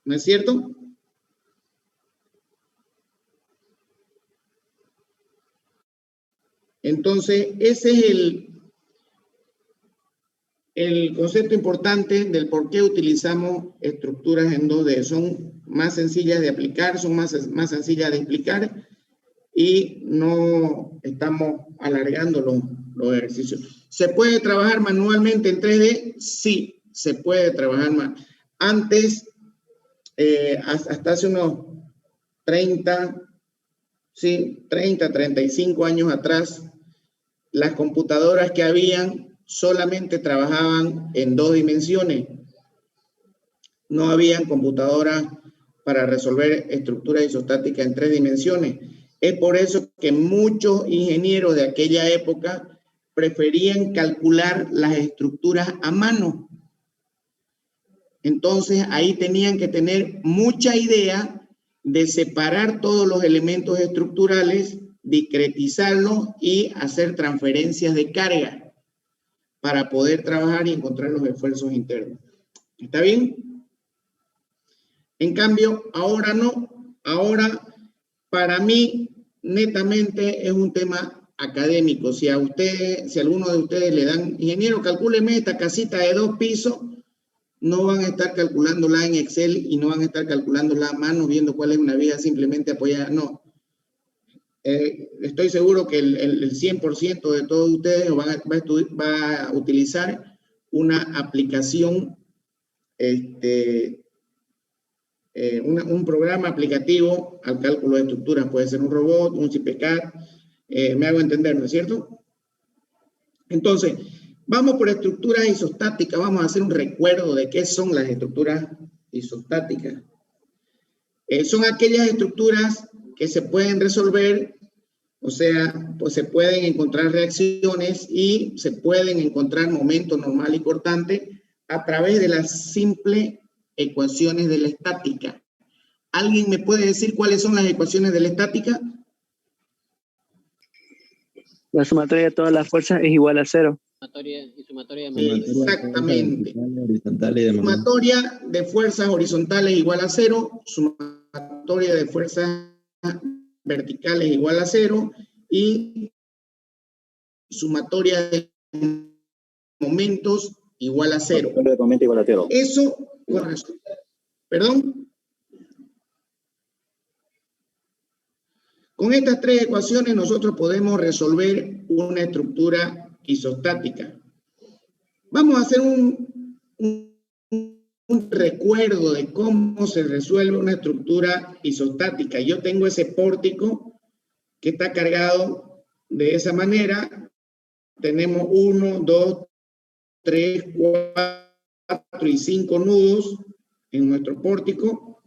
Speaker 1: ¿no es cierto? Entonces, ese es el concepto importante del por qué utilizamos estructuras en 2D. Son más sencillas de aplicar, son más sencillas de explicar y no estamos alargando los ejercicios. ¿Se puede trabajar manualmente en 3D? Sí, se puede trabajar más. Antes, hasta hace unos 30, 35 años atrás, las computadoras que habían solamente trabajaban en 2 dimensiones. No habían computadoras para resolver estructuras isostáticas en 3 dimensiones. Es por eso que muchos ingenieros de aquella época preferían calcular las estructuras a mano. Entonces, ahí tenían que tener mucha idea de separar todos los elementos estructurales, discretizarlos y hacer transferencias de carga para poder trabajar y encontrar los esfuerzos internos. ¿Está bien? En cambio, ahora no. Ahora, para mí, netamente es un tema académico. Si a alguno de ustedes le dan, ingeniero, calcúleme esta casita de 2 pisos, no van a estar calculándola en Excel y no van a estar calculándola a mano, viendo cuál es una viga simplemente apoyada. No. Estoy seguro que el 100% de todos ustedes va a utilizar una aplicación, un programa aplicativo al cálculo de estructuras. Puede ser un robot, un CPCAD, me hago entender, ¿no es cierto? Entonces, vamos por estructuras isostáticas. Vamos a hacer un recuerdo de qué son las estructuras isostáticas. Son aquellas estructuras que se pueden resolver, o sea, pues se pueden encontrar reacciones y se pueden encontrar momentos normal y cortante a través de las simples ecuaciones de la estática. ¿Alguien me puede decir cuáles son las ecuaciones de la estática?
Speaker 6: La sumatoria de todas las fuerzas es igual a 0.
Speaker 1: Exactamente. Sumatoria de fuerzas horizontales igual a 0, sumatoria de fuerzas verticales igual a 0 y sumatoria de momentos igual a 0. Eso, perdón. Con estas 3 ecuaciones nosotros podemos resolver una estructura isostática. Vamos a hacer un recuerdo de cómo se resuelve una estructura isostática. Yo tengo ese pórtico que está cargado de esa manera. Tenemos 1, 2, 3, 4 y 5 nudos en nuestro pórtico.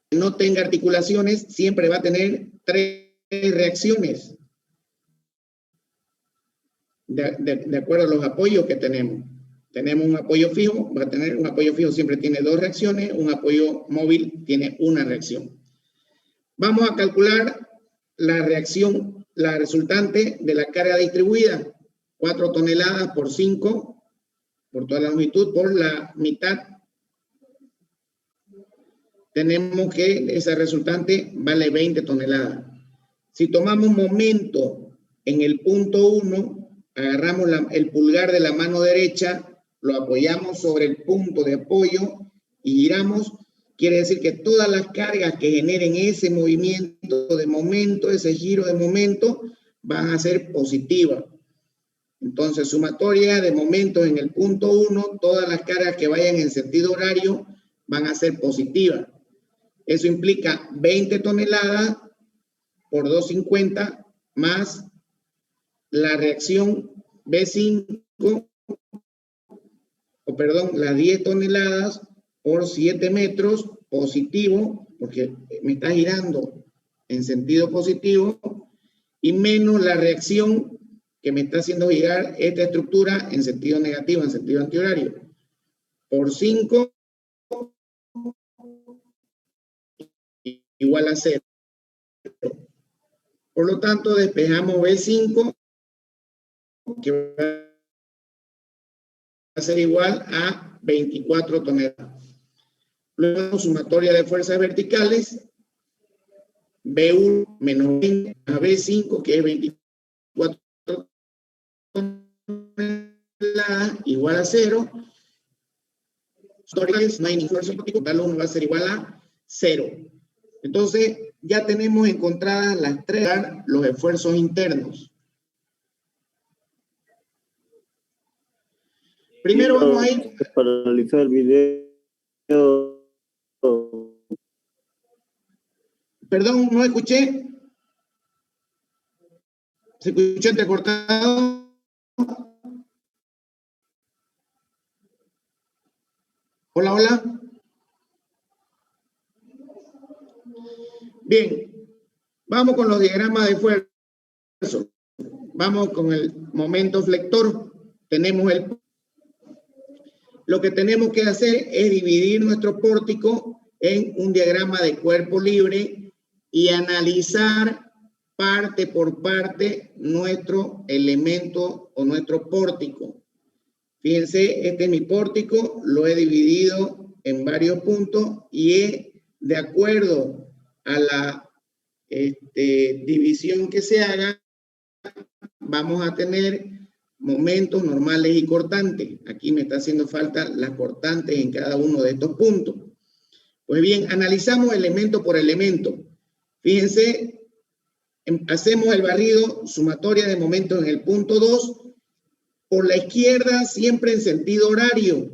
Speaker 1: Que no tenga articulaciones, siempre va a tener 3 reacciones. De acuerdo a los apoyos que tenemos. Tenemos un apoyo fijo, va a tener un apoyo fijo, siempre tiene 2 reacciones, un apoyo móvil tiene 1 reacción. Vamos a calcular la reacción, la resultante de la carga distribuida, 4 toneladas por 5, por toda la longitud, por la mitad. Tenemos que esa resultante vale 20 toneladas. Si tomamos momento en el punto 1, agarramos el pulgar de la mano derecha, lo apoyamos sobre el punto de apoyo y giramos, quiere decir que todas las cargas que generen ese movimiento de momento, ese giro de momento, van a ser positivas. Entonces, sumatoria de momentos en el punto 1, todas las cargas que vayan en sentido horario van a ser positivas. Eso implica 20 toneladas por 250 más la reacción B5, las 10 toneladas por 7 metros positivo, porque me está girando en sentido positivo, y menos la reacción que me está haciendo girar esta estructura en sentido negativo, en sentido antihorario, por 5 igual a 0. Por lo tanto, despejamos B5, que va a ser igual a 24 toneladas. Luego, sumatoria de fuerzas verticales, B1 menos 20 a B5, que es 24 toneladas, igual a 0. No hay ningún esfuerzo práctico, tal uno va a ser igual a 0. Entonces, ya tenemos encontradas las 3, los esfuerzos internos. Primero vamos a ir...
Speaker 3: Para realizar el video...
Speaker 1: Perdón, no escuché. ¿Se escuchó entrecortado? Hola, hola. Bien, vamos con los diagramas de esfuerzo. vamos con el momento flector. Lo que tenemos que hacer es dividir nuestro pórtico en un diagrama de cuerpo libre y analizar parte por parte nuestro elemento o nuestro pórtico. Fíjense, este es mi pórtico, lo he dividido en varios puntos y de acuerdo a la división que se haga, vamos a tener momentos normales y cortantes. Aquí me está haciendo falta las cortantes en cada uno de estos puntos. Pues bien, analizamos elemento por elemento. Fíjense, hacemos el barrido sumatoria de momentos en el punto 2. Por la izquierda, siempre en sentido horario.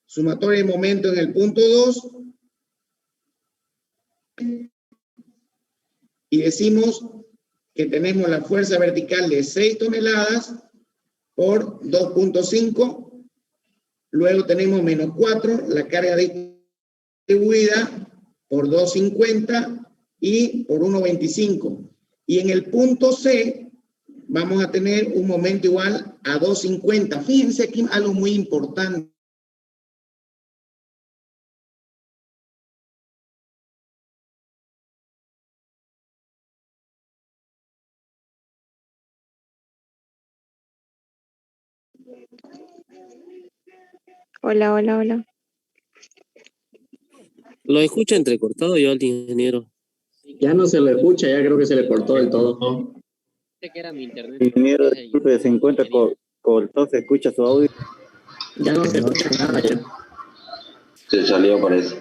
Speaker 1: Sumatoria de momentos en el punto 2. Y decimos que tenemos la fuerza vertical de 6 toneladas por 2.5. Luego tenemos menos 4, la carga distribuida por 2.50 y por 1.25. Y en el punto C vamos a tener un momento igual a 2.50. Fíjense aquí algo muy importante.
Speaker 4: Hola, hola, hola.
Speaker 7: Lo escucha entrecortado yo al ingeniero.
Speaker 8: Ya no se le escucha, ya creo que se le cortó del todo.
Speaker 7: Sé que era mi internet.
Speaker 3: Ingeniero, disculpe, se encuentra cortado, se escucha su audio.
Speaker 8: Ya no se escucha nada ya.
Speaker 9: Se salió, parece.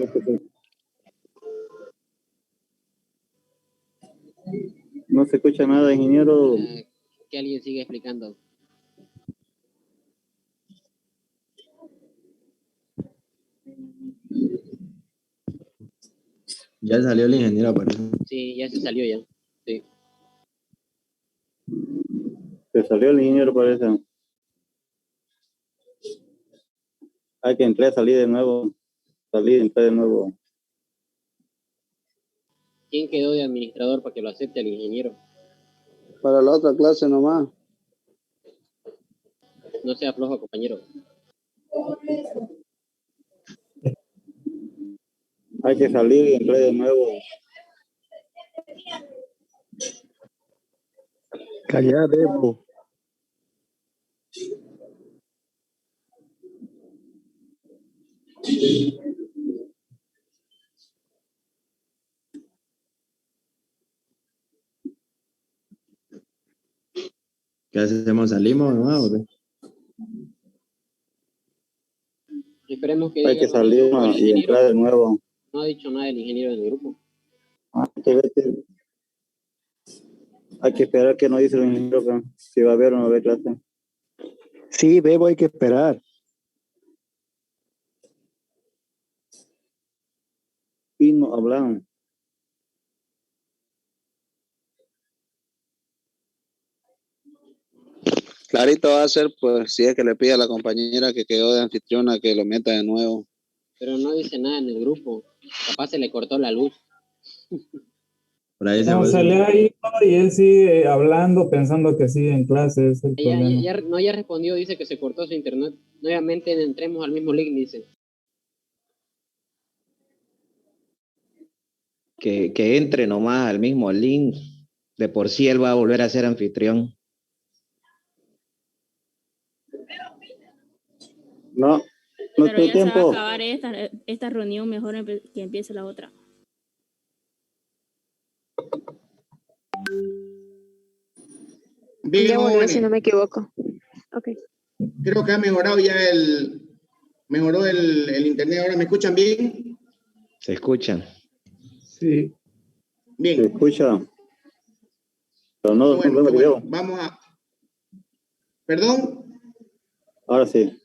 Speaker 3: No se escucha nada, ingeniero.
Speaker 7: Que alguien siga explicando.
Speaker 9: Ya salió el ingeniero, parece.
Speaker 7: Sí, ya se salió ya. Sí.
Speaker 3: Se salió el ingeniero, parece. Hay que entrar, salir de nuevo. Salir, entrar de nuevo.
Speaker 7: ¿Quién quedó de administrador para que lo acepte el ingeniero?
Speaker 10: Para la otra clase nomás.
Speaker 7: No sea flojo, compañero.
Speaker 3: Hay que salir y entrar de nuevo.
Speaker 10: Callar, Evo.
Speaker 9: ¿Qué hacemos? ¿Salimos no? ¿O qué?
Speaker 7: Esperemos que
Speaker 3: Hay que salir y entrar de nuevo.
Speaker 7: No ha dicho nada el ingeniero del grupo.
Speaker 3: Hay que esperar que nos dice el ingeniero que si va a haber o no va a haber clase.
Speaker 10: Sí, Bebo, hay que esperar.
Speaker 3: Y no hablan.
Speaker 11: Clarito va a ser, pues, si es que le pide a la compañera que quedó de anfitriona que lo meta de nuevo.
Speaker 7: Pero no dice nada en el grupo. Capaz se le cortó la luz.
Speaker 9: Por ahí
Speaker 5: No, se le ha ido y él sigue hablando pensando que sigue en clase. Es el problema.
Speaker 7: Ya respondió, dice que se cortó su internet. Nuevamente entremos al mismo link, dice.
Speaker 12: Que entre nomás al mismo link. De por sí él va a volver a ser anfitrión.
Speaker 3: No,
Speaker 13: pero ya tiempo. Se va a acabar esta reunión, mejor que empiece la otra.
Speaker 1: Bien,
Speaker 4: ya volvió, si no me equivoco. Okay.
Speaker 1: Creo que ha mejorado ya mejoró el internet. ¿Ahora me escuchan bien?
Speaker 12: ¿Se escuchan?
Speaker 5: Sí.
Speaker 1: Bien.
Speaker 3: Se escucha. Pero no,
Speaker 1: bueno, vamos a... ¿Perdón?
Speaker 3: Ahora sí.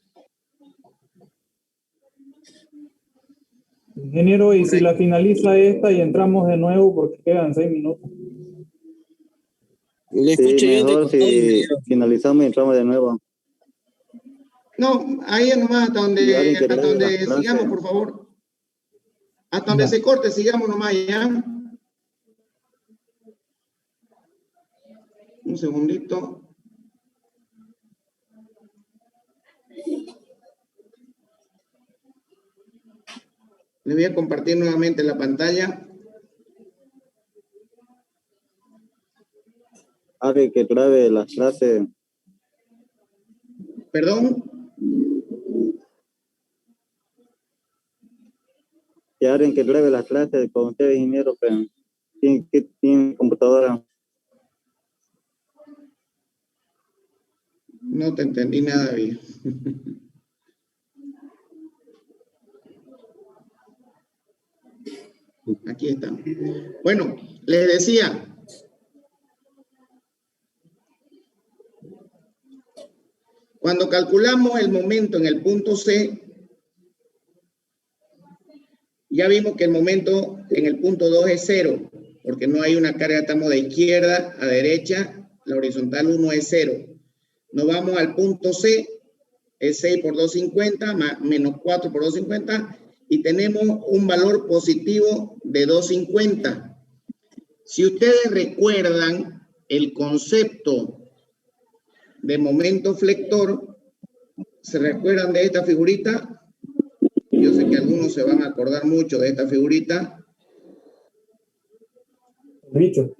Speaker 5: Ingeniero, y si la finaliza esta y entramos de nuevo porque quedan 6 minutos.
Speaker 3: Le escuché bien mejor si finalizamos y entramos de nuevo.
Speaker 1: No, ahí nomás hasta donde sigamos, por favor. Hasta donde se corte, sigamos nomás ya. Un segundito. Les voy a compartir nuevamente la pantalla.
Speaker 3: Alguien que grabe las clases.
Speaker 1: ¿Perdón?
Speaker 3: Que alguien que grabe las clases con ustedes, ingeniero, pero tiene computadora.
Speaker 1: No te entendí nada bien. Aquí está. Bueno, les decía. Cuando calculamos el momento en el punto C, ya vimos que el momento en el punto 2 es 0, porque no hay una carga, estamos de izquierda a derecha, la horizontal 1 es 0. Nos vamos al punto C, es 6 por 250, menos 4 por 250, y tenemos un valor positivo de 250. Si ustedes recuerdan el concepto de momento flector, ¿se recuerdan de esta figurita? Yo sé que algunos se van a acordar mucho de esta figurita.
Speaker 5: Dicho.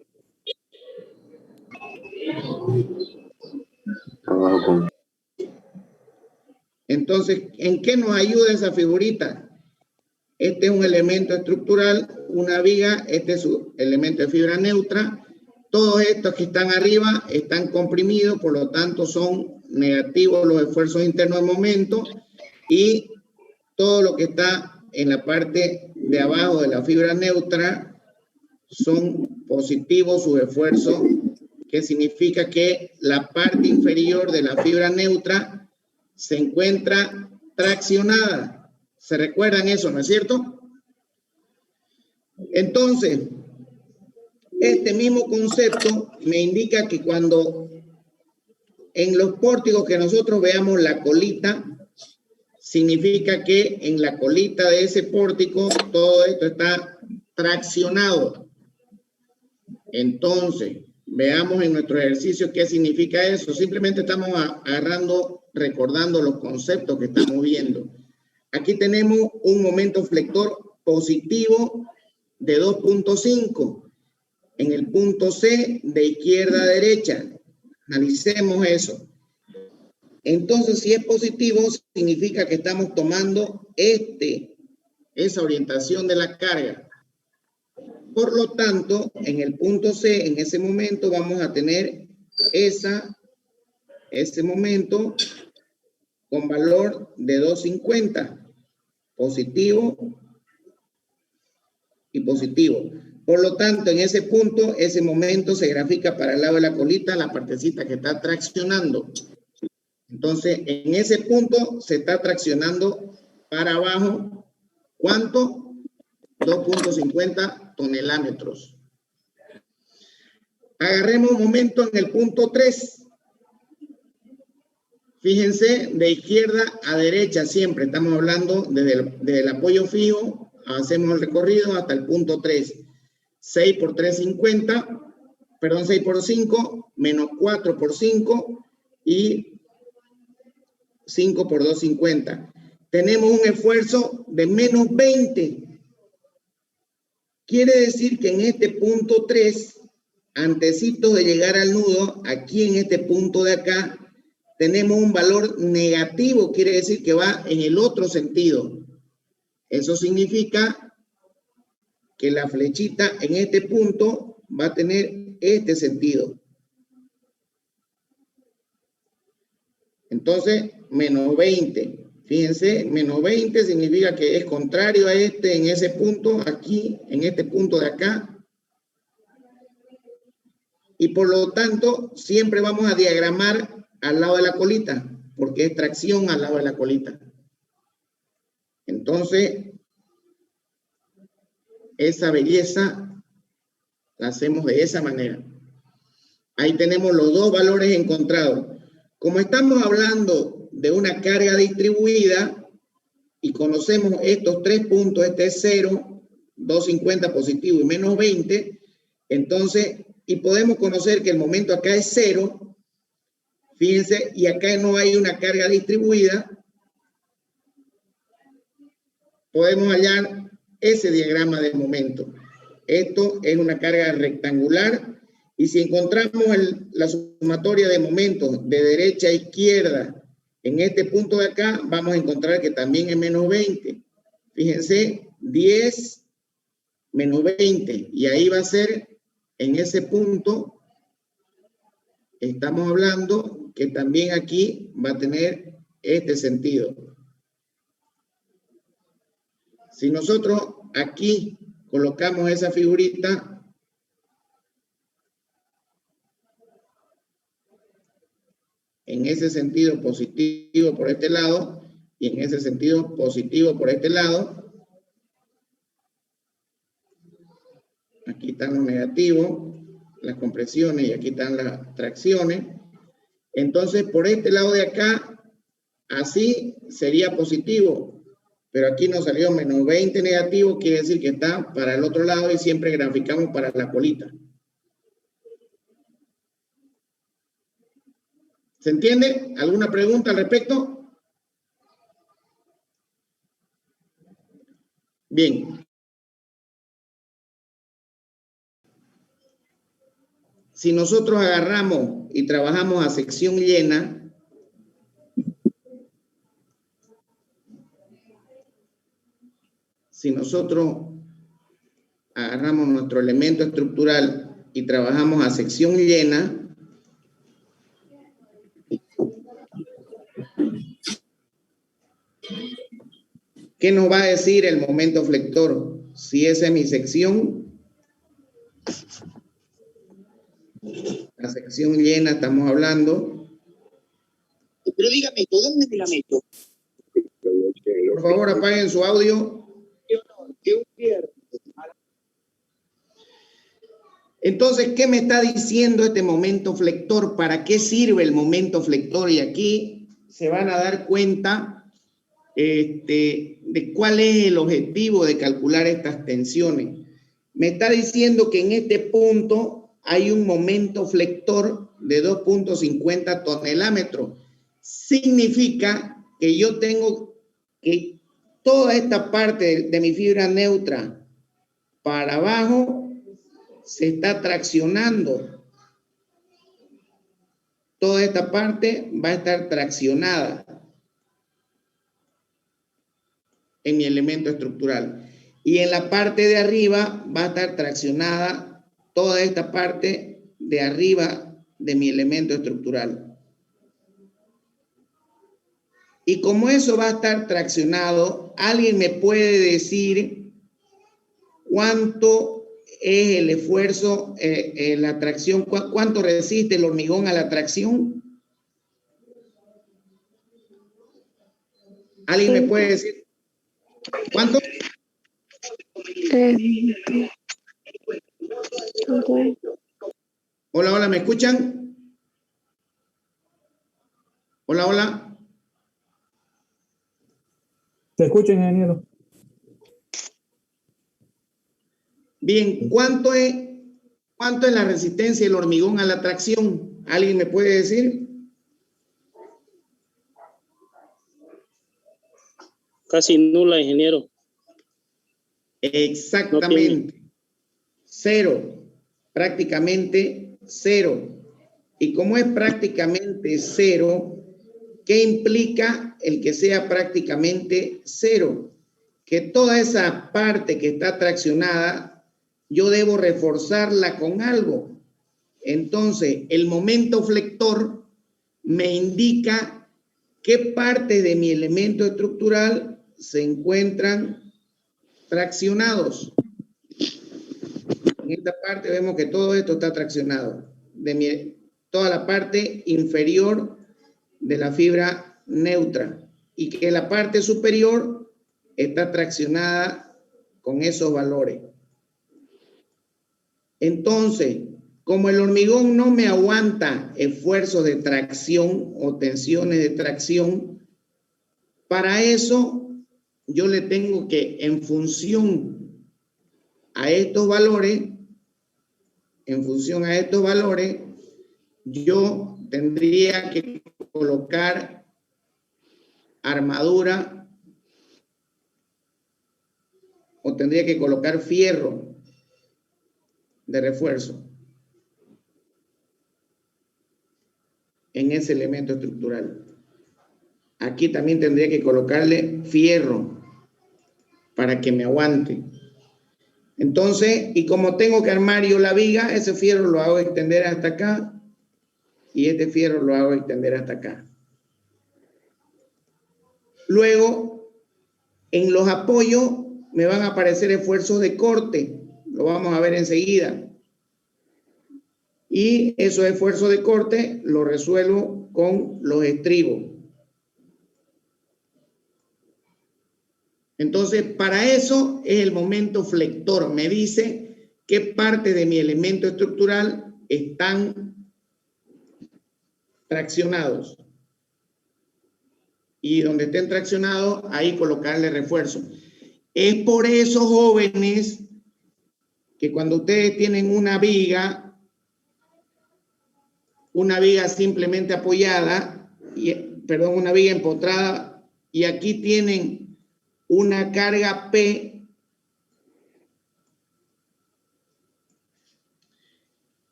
Speaker 1: Entonces, ¿en qué nos ayuda esa figurita? Este es un elemento estructural, una viga, este es su elemento de fibra neutra. Todos estos que están arriba están comprimidos, por lo tanto son negativos los esfuerzos internos de momento, y todo lo que está en la parte de abajo de la fibra neutra son positivos sus esfuerzos, que significa que la parte inferior de la fibra neutra se encuentra traccionada. ¿Se recuerdan eso, no es cierto? Entonces, este mismo concepto me indica que cuando en los pórticos que nosotros veamos la colita, significa que en la colita de ese pórtico todo esto está traccionado. Entonces, veamos en nuestro ejercicio qué significa eso. Simplemente estamos agarrando, recordando los conceptos que estamos viendo. Aquí tenemos un momento flector positivo de 2.5 en el punto C de izquierda a derecha. Analicemos eso. Entonces, si es positivo, significa que estamos tomando esa orientación de la carga. Por lo tanto, en el punto C, en ese momento, vamos a tener ese momento con valor de 250. Positivo y positivo. Por lo tanto, en ese punto, ese momento se grafica para el lado de la colita, la partecita que está traccionando. Entonces, en ese punto se está traccionando para abajo. ¿Cuánto? 2.50 tonelámetros. Agarremos un momento en el punto 3. Fíjense, de izquierda a derecha siempre. Estamos hablando desde el apoyo fijo. Hacemos el recorrido hasta el punto 3. 6 por 350. Perdón, 6 por 5. Menos 4 por 5. Y 5 por 250. Tenemos un esfuerzo de menos 20. Quiere decir que en este punto 3, antesito de llegar al nudo, aquí en este punto de acá, tenemos un valor negativo. Quiere decir que va en el otro sentido. Eso significa que la flechita en este punto va a tener este sentido. Entonces, menos 20. Fíjense, menos 20 significa que es contrario a en ese punto, aquí, en este punto de acá. Y por lo tanto, siempre vamos a diagramar al lado de la colita, porque es tracción al lado de la colita. Entonces, esa belleza la hacemos de esa manera. Ahí tenemos los dos valores encontrados. Como estamos hablando de una carga distribuida y conocemos estos tres puntos, este es 0, 250 positivo y menos 20, entonces y podemos conocer que el momento acá es 0, fíjense, y acá no hay una carga distribuida, podemos hallar ese diagrama de momento. Esto es una carga rectangular, y si encontramos la sumatoria de momentos de derecha a izquierda en este punto de acá, vamos a encontrar que también es menos 20. Fíjense, 10 menos 20, y ahí va a ser, en ese punto, estamos hablando que también aquí va a tener este sentido. Si nosotros aquí colocamos esa figurita, en ese sentido positivo por este lado, y en ese sentido positivo por este lado, aquí están los negativos, las compresiones, y aquí están las tracciones. Entonces, por este lado de acá, así sería positivo, pero aquí nos salió menos 20 negativo, quiere decir que está para el otro lado, y siempre graficamos para la colita. ¿Se entiende? ¿Alguna pregunta al respecto? Bien. Si nosotros agarramos y trabajamos a sección llena, si nosotros agarramos nuestro elemento estructural y trabajamos a sección llena, ¿qué nos va a decir el momento flector? Si esa es mi sección, la sección llena estamos hablando.
Speaker 14: Pero dígame, ¿dónde me la meto?
Speaker 1: Por favor, apaguen su audio. Entonces, ¿qué me está diciendo este momento flector? ¿Para qué sirve el momento flector? Y aquí se van a dar cuenta de cuál es el objetivo de calcular estas tensiones. Me está diciendo que en este punto hay un momento flector de 2.50 tonelámetros. Significa que yo tengo que toda esta parte de mi fibra neutra para abajo se está traccionando. Toda esta parte va a estar traccionada en mi elemento estructural. Y en la parte de arriba va a estar traccionada toda esta parte de arriba de mi elemento estructural. Y como eso va a estar traccionado, ¿alguien me puede decir cuánto es el esfuerzo, la tracción, cuánto resiste el hormigón a la tracción? ¿Alguien me puede decir cuánto? Hola, hola, ¿me escuchan? Hola, hola.
Speaker 5: ¿Se escucha, ingeniero?
Speaker 1: Bien, ¿cuánto es la resistencia del hormigón a la tracción? ¿Alguien me puede decir?
Speaker 15: Casi nula, ingeniero.
Speaker 1: Exactamente. No, cero. Prácticamente cero. Y como es prácticamente cero, ¿qué implica el que sea prácticamente cero? Que toda esa parte que está traccionada, yo debo reforzarla con algo. Entonces, el momento flector me indica qué parte de mi elemento estructural se encuentran traccionados. En esta parte vemos que todo esto está traccionado. Toda la parte inferior de la fibra neutra, y que la parte superior está traccionada con esos valores. Entonces, como el hormigón no me aguanta esfuerzos de tracción o tensiones de tracción, para eso yo le tengo que, en función a estos valores, en función a estos valores, yo tendría que colocar armadura o tendría que colocar fierro de refuerzo en ese elemento estructural. Aquí también tendría que colocarle fierro para que me aguante. Entonces, y como tengo que armar yo la viga, ese fierro lo hago extender hasta acá y este fierro lo hago extender hasta acá. Luego, en los apoyos me van a aparecer esfuerzos de corte. Lo vamos a ver enseguida. Y esos esfuerzos de corte los resuelvo con los estribos. Entonces, para eso es el momento flector. Me dice qué parte de mi elemento estructural están traccionados. Y donde estén traccionados, ahí colocarle refuerzo. Es por eso, jóvenes, que cuando ustedes tienen una viga simplemente apoyada, perdón, una viga empotrada, y aquí tienen una carga P,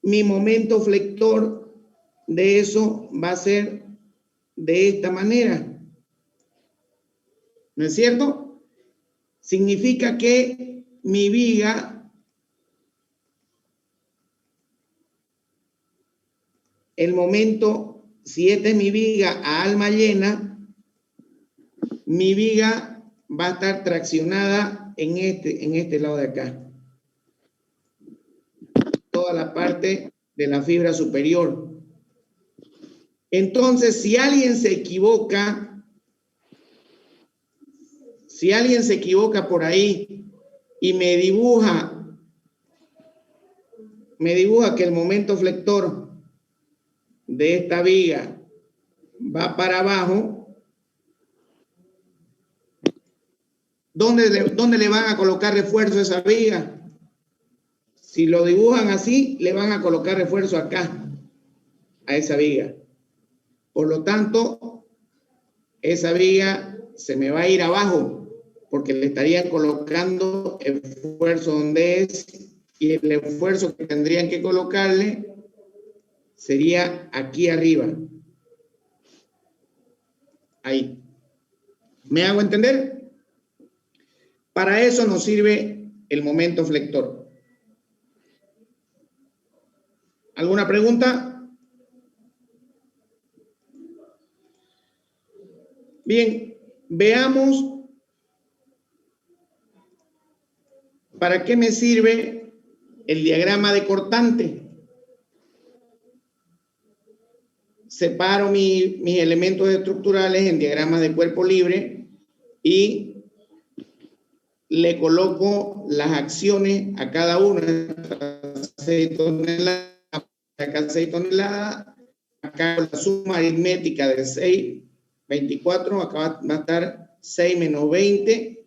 Speaker 1: mi momento flector de eso va a ser de esta manera. ¿No es cierto? Significa que mi viga, el momento, si esta es mi viga a alma llena, mi viga va a estar traccionada en este lado de acá. Toda la parte de la fibra superior. Entonces, si alguien se equivoca por ahí y me dibuja que el momento flector de esta viga va para abajo, ¿dónde le van a colocar refuerzo a esa viga? Si lo dibujan así, le van a colocar refuerzo acá, a esa viga. Por lo tanto, esa viga se me va a ir abajo, porque le estarían colocando esfuerzo donde es, y el esfuerzo que tendrían que colocarle sería aquí arriba. Ahí. ¿Me hago entender? Para eso nos sirve el momento flector. ¿Alguna pregunta? Bien, veamos para qué me sirve el diagrama de cortante. Separo mis elementos estructurales en diagramas de cuerpo libre y le coloco las acciones a cada uno. 6 toneladas, acá 6 toneladas, acá la suma aritmética de 6, 24, acá va a estar 6 menos 20,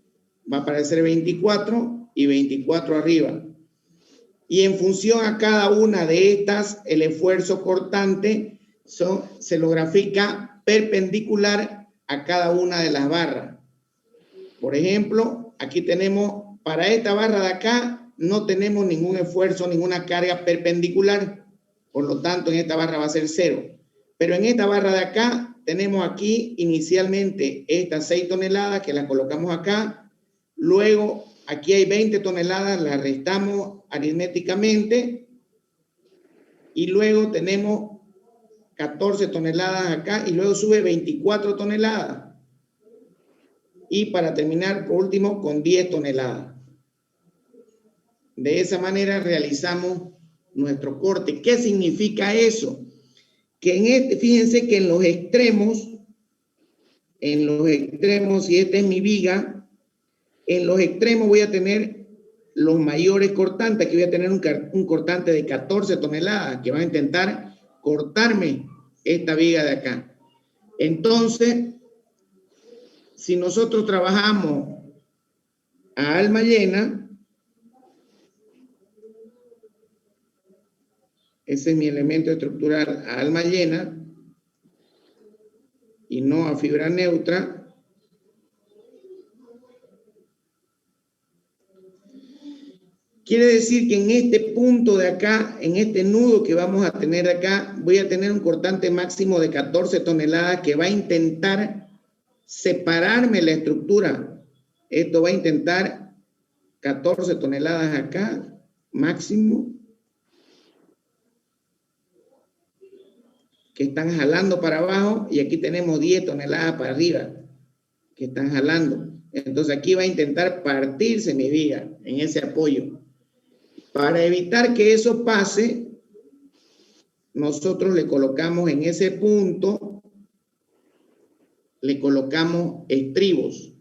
Speaker 1: va a aparecer 24 y 24 arriba. Y en función a cada una de estas, el esfuerzo cortante se lo grafica perpendicular a cada una de las barras. Por ejemplo, aquí tenemos, para esta barra de acá, no tenemos ningún esfuerzo, ninguna carga perpendicular. Por lo tanto, en esta barra va a ser 0. Pero en esta barra de acá, tenemos aquí inicialmente estas 6 toneladas que las colocamos acá. Luego, aquí hay 20 toneladas, las restamos aritméticamente. Y luego tenemos 14 toneladas acá y luego sube 24 toneladas. Y para terminar, por último, con 10 toneladas. De esa manera realizamos nuestro corte. ¿Qué significa eso? Que fíjense que en los extremos, si esta es mi viga, en los extremos voy a tener los mayores cortantes. Aquí voy a tener un cortante de 14 toneladas que van a intentar cortarme esta viga de acá. Entonces, si nosotros trabajamos a alma llena, Ese es mi elemento estructural a alma llena y no a fibra neutra. Quiere decir que en este punto de acá, en este nudo que vamos a tener acá, voy a tener un cortante máximo de 14 toneladas que va a intentar separarme la estructura. Esto va a intentar 14 toneladas acá, máximo, que están jalando para abajo, y aquí tenemos 10 toneladas para arriba, que están jalando. Entonces aquí va a intentar partirse mi viga en ese apoyo. Para evitar que eso pase, nosotros le colocamos en ese punto, le colocamos estribos.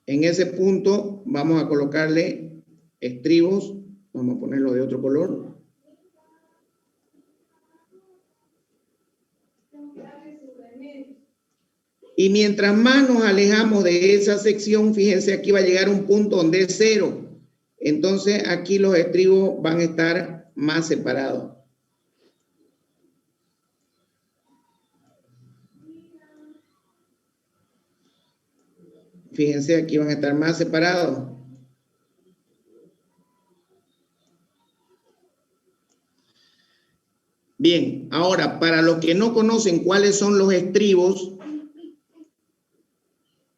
Speaker 1: En ese punto vamos a colocarle estribos, vamos a ponerlo de otro color. Y mientras más nos alejamos de esa sección, fíjense, aquí va a llegar un punto donde es 0. Entonces aquí los estribos van a estar más separados. Fíjense, aquí van a estar más separados. Bien, ahora, para los que no conocen cuáles son los estribos,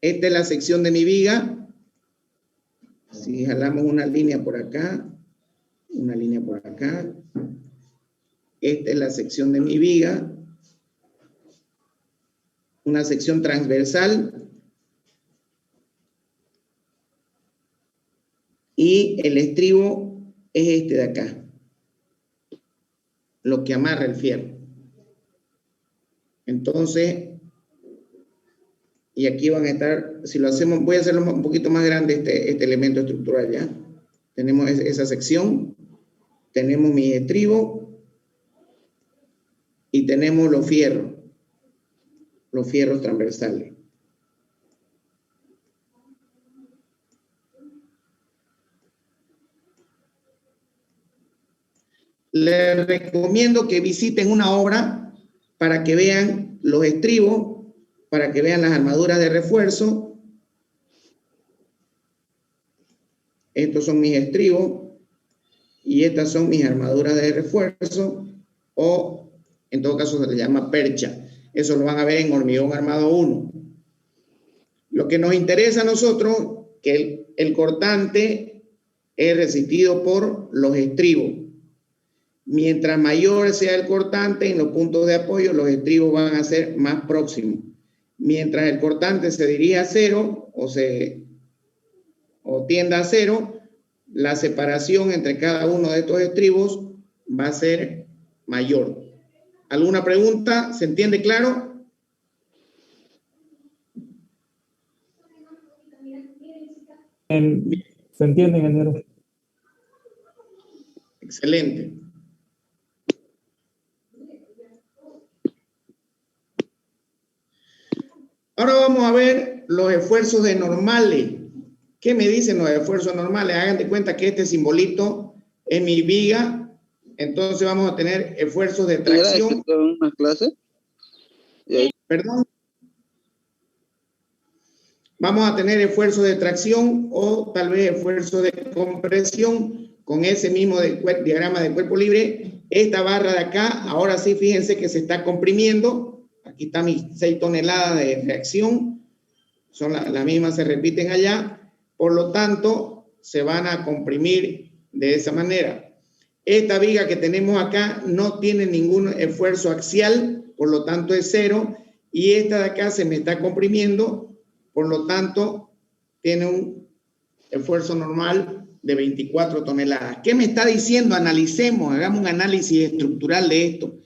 Speaker 1: esta es la sección de mi viga. Si jalamos una línea por acá, una línea por acá, esta es la sección de mi viga, una sección transversal, y el estribo es este de acá, lo que amarra el fierro. Entonces, y aquí van a estar, si lo hacemos, voy a hacerlo un poquito más grande este elemento estructural, ¿ya? Tenemos esa sección, tenemos mi estribo y tenemos los fierros transversales. Les recomiendo que visiten una obra para que vean los estribos, para que vean las armaduras de refuerzo. Estos son mis estribos y estas son mis armaduras de refuerzo, o en todo caso se le llama percha. Eso lo van a ver en hormigón armado 1. Lo que nos interesa a nosotros, que el cortante es resistido por los estribos. Mientras mayor sea el cortante en los puntos de apoyo, los estribos van a ser más próximos. Mientras el cortante se dirige a 0 o tienda a 0, la separación entre cada uno de estos estribos va a ser mayor. ¿Alguna pregunta? ¿Se entiende claro?
Speaker 5: ¿Se entiende, ingeniero?
Speaker 1: Excelente. Ahora vamos a ver los esfuerzos de normales. ¿Qué me dicen los esfuerzos normales? Hagan de cuenta que este simbolito es mi viga. Entonces vamos a tener esfuerzos de tracción.
Speaker 11: ¿Una clase?
Speaker 1: Perdón. Vamos a tener esfuerzos de tracción o tal vez esfuerzos de compresión con ese mismo diagrama de cuerpo libre. Esta barra de acá, ahora sí, fíjense que se está comprimiendo. Aquí están mis 6 toneladas de reacción. Son las mismas, se repiten allá. Por lo tanto, se van a comprimir de esa manera. Esta viga que tenemos acá no tiene ningún esfuerzo axial, por lo tanto es 0. Y esta de acá se me está comprimiendo, por lo tanto tiene un esfuerzo normal de 24 toneladas. ¿Qué me está diciendo? Analicemos, hagamos un análisis estructural de esto.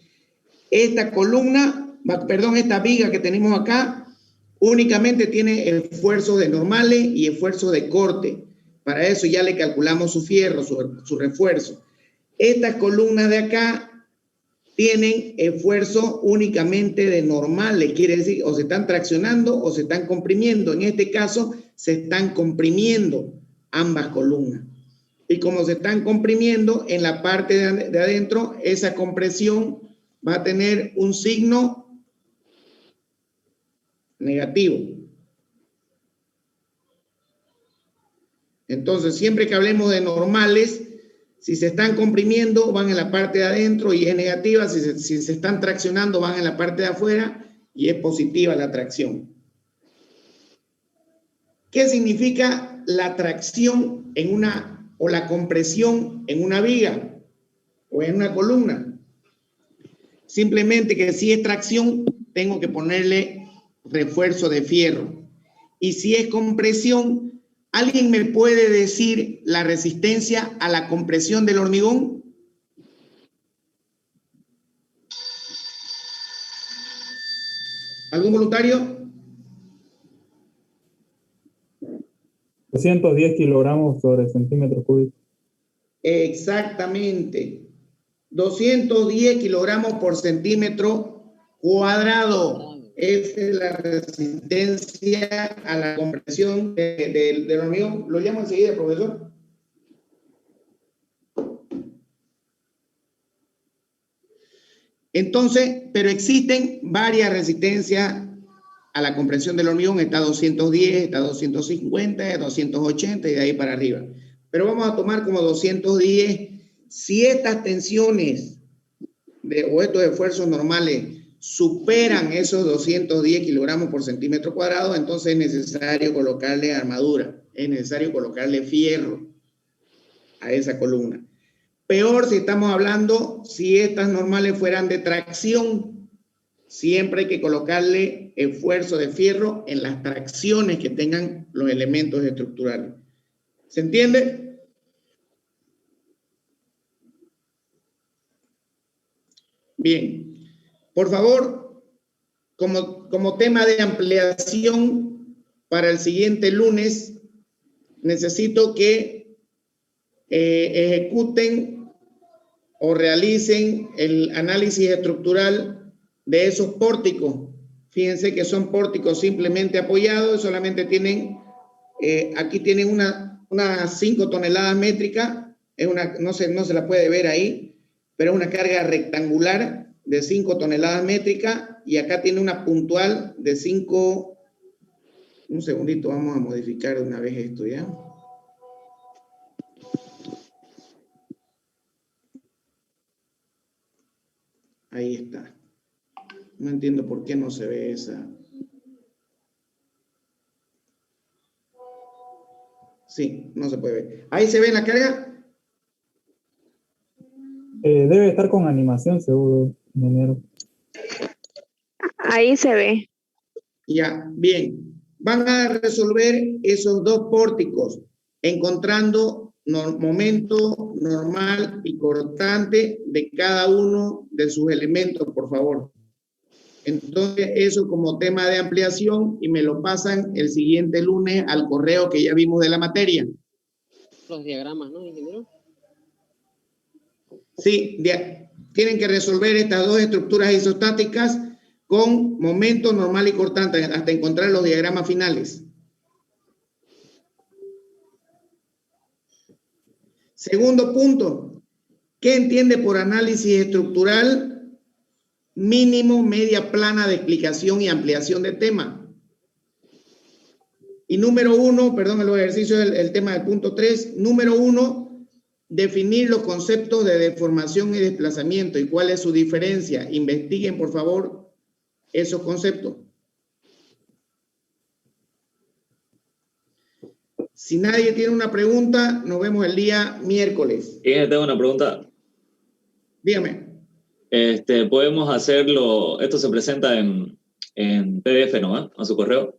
Speaker 1: Esta columna, perdón, esta viga que tenemos acá, únicamente tiene esfuerzos de normales y esfuerzos de corte. Para eso ya le calculamos su fierro, su refuerzo. Estas columnas de acá tienen esfuerzo únicamente de normales, quiere decir o se están traccionando o se están comprimiendo. En este caso se están comprimiendo ambas columnas. Y como se están comprimiendo en la parte de adentro, esa compresión va a tener un signo negativo. Entonces, siempre que hablemos de normales, si se están comprimiendo, van en la parte de adentro y es negativa. Si se están traccionando, van en la parte de afuera y es positiva la tracción. ¿Qué significa la tracción en una, o la compresión en una viga o en una columna? Simplemente que si es tracción, tengo que ponerle refuerzo de fierro. Y si es compresión, ¿alguien me puede decir la resistencia a la compresión del hormigón? ¿Algún voluntario?
Speaker 5: 210 kilogramos sobre centímetro cúbico.
Speaker 1: Exactamente. 210 kilogramos por centímetro cuadrado. Esa es la resistencia a la compresión del hormigón. ¿Lo llamo enseguida, profesor? Entonces, pero existen varias resistencias a la compresión del hormigón. Está 210, está 250, 280 y de ahí para arriba. Pero vamos a tomar como 210. Si estas tensiones o estos esfuerzos normales superan esos 210 kilogramos por centímetro cuadrado, entonces es necesario colocarle armadura, es necesario colocarle fierro a esa columna. Peor si estamos hablando, si estas normales fueran de tracción, siempre hay que colocarle esfuerzo de fierro en las tracciones que tengan los elementos estructurales. ¿Se entiende? Bien. Por favor, como tema de ampliación para el siguiente lunes, necesito que ejecuten o realicen el análisis estructural de esos pórticos. Fíjense que son pórticos simplemente apoyados, solamente tienen, aquí tienen unas 5 toneladas métricas, no se la puede ver ahí, pero es una carga rectangular de 5 toneladas métricas y acá tiene una puntual de 5. Un segundito, vamos a modificar de una vez esto ya. Ahí está. No entiendo por qué no se ve esa. Sí, no se puede ver. Ahí se ve la carga.
Speaker 5: Debe estar con animación, seguro, ingeniero.
Speaker 4: Ahí se ve.
Speaker 1: Ya, bien. Van a resolver esos dos pórticos, encontrando momento normal y cortante de cada uno de sus elementos, por favor. Entonces, eso como tema de ampliación y me lo pasan el siguiente lunes al correo que ya vimos de la materia.
Speaker 7: Los diagramas, ¿no, ingeniero?
Speaker 1: Sí, tienen que resolver estas dos estructuras isostáticas con momento normal y cortante hasta encontrar los diagramas finales. Segundo punto, ¿qué entiende por análisis estructural? Mínimo media plana de explicación y ampliación de tema. Y número 1, perdón, el ejercicio el tema del punto 3, número 1, definir los conceptos de deformación y desplazamiento y cuál es su diferencia. Investiguen, por favor, esos conceptos. Si nadie tiene una pregunta, nos vemos el día miércoles.
Speaker 16: Tengo una pregunta.
Speaker 1: Dígame.
Speaker 16: Podemos hacerlo, esto se presenta en PDF, ¿no? ¿A su correo?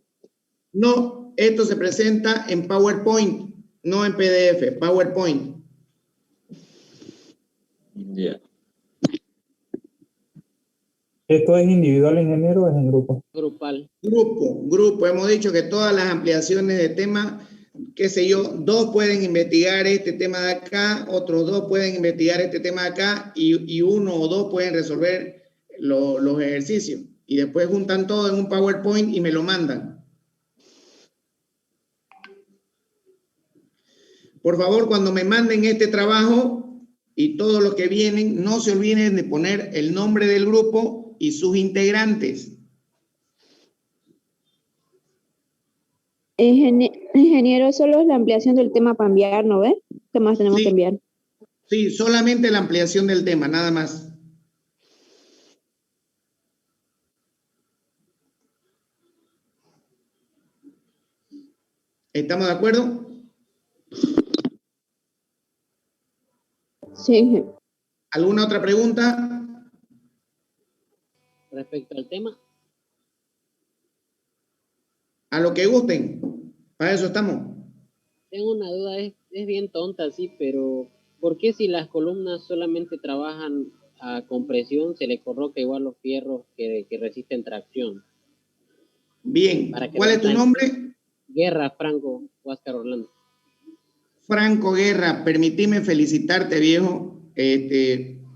Speaker 1: No, esto se presenta en PowerPoint, no en PDF, PowerPoint.
Speaker 16: Ya.
Speaker 5: ¿Esto es individual, ingeniero, o es en grupo?
Speaker 7: Grupal.
Speaker 1: Grupo. Hemos dicho que todas las ampliaciones de tema, qué sé yo, 2 pueden investigar este tema de acá, otros 2 pueden investigar este tema de acá y 1 o 2 pueden resolver los ejercicios. Y después juntan todo en un PowerPoint y me lo mandan. Por favor, cuando me manden este trabajo y todos los que vienen, no se olviden de poner el nombre del grupo y sus integrantes.
Speaker 4: Ingeniero, solo es la ampliación del tema para enviar, ¿no ve? ¿Qué más tenemos que enviar?
Speaker 1: Sí, solamente la ampliación del tema, nada más. ¿Estamos de acuerdo?
Speaker 4: Sí.
Speaker 1: ¿Alguna otra pregunta?
Speaker 7: Respecto al tema.
Speaker 1: A lo que gusten. Para eso estamos.
Speaker 7: Tengo una duda, es bien tonta, sí, pero ¿por qué si las columnas solamente trabajan a compresión se le coloca igual los fierros que resisten tracción?
Speaker 1: Bien, ¿cuál es tu nombre?
Speaker 7: Guerra, Franco, Huáscar Orlando.
Speaker 1: Franco Guerra, permitime felicitarte, viejo.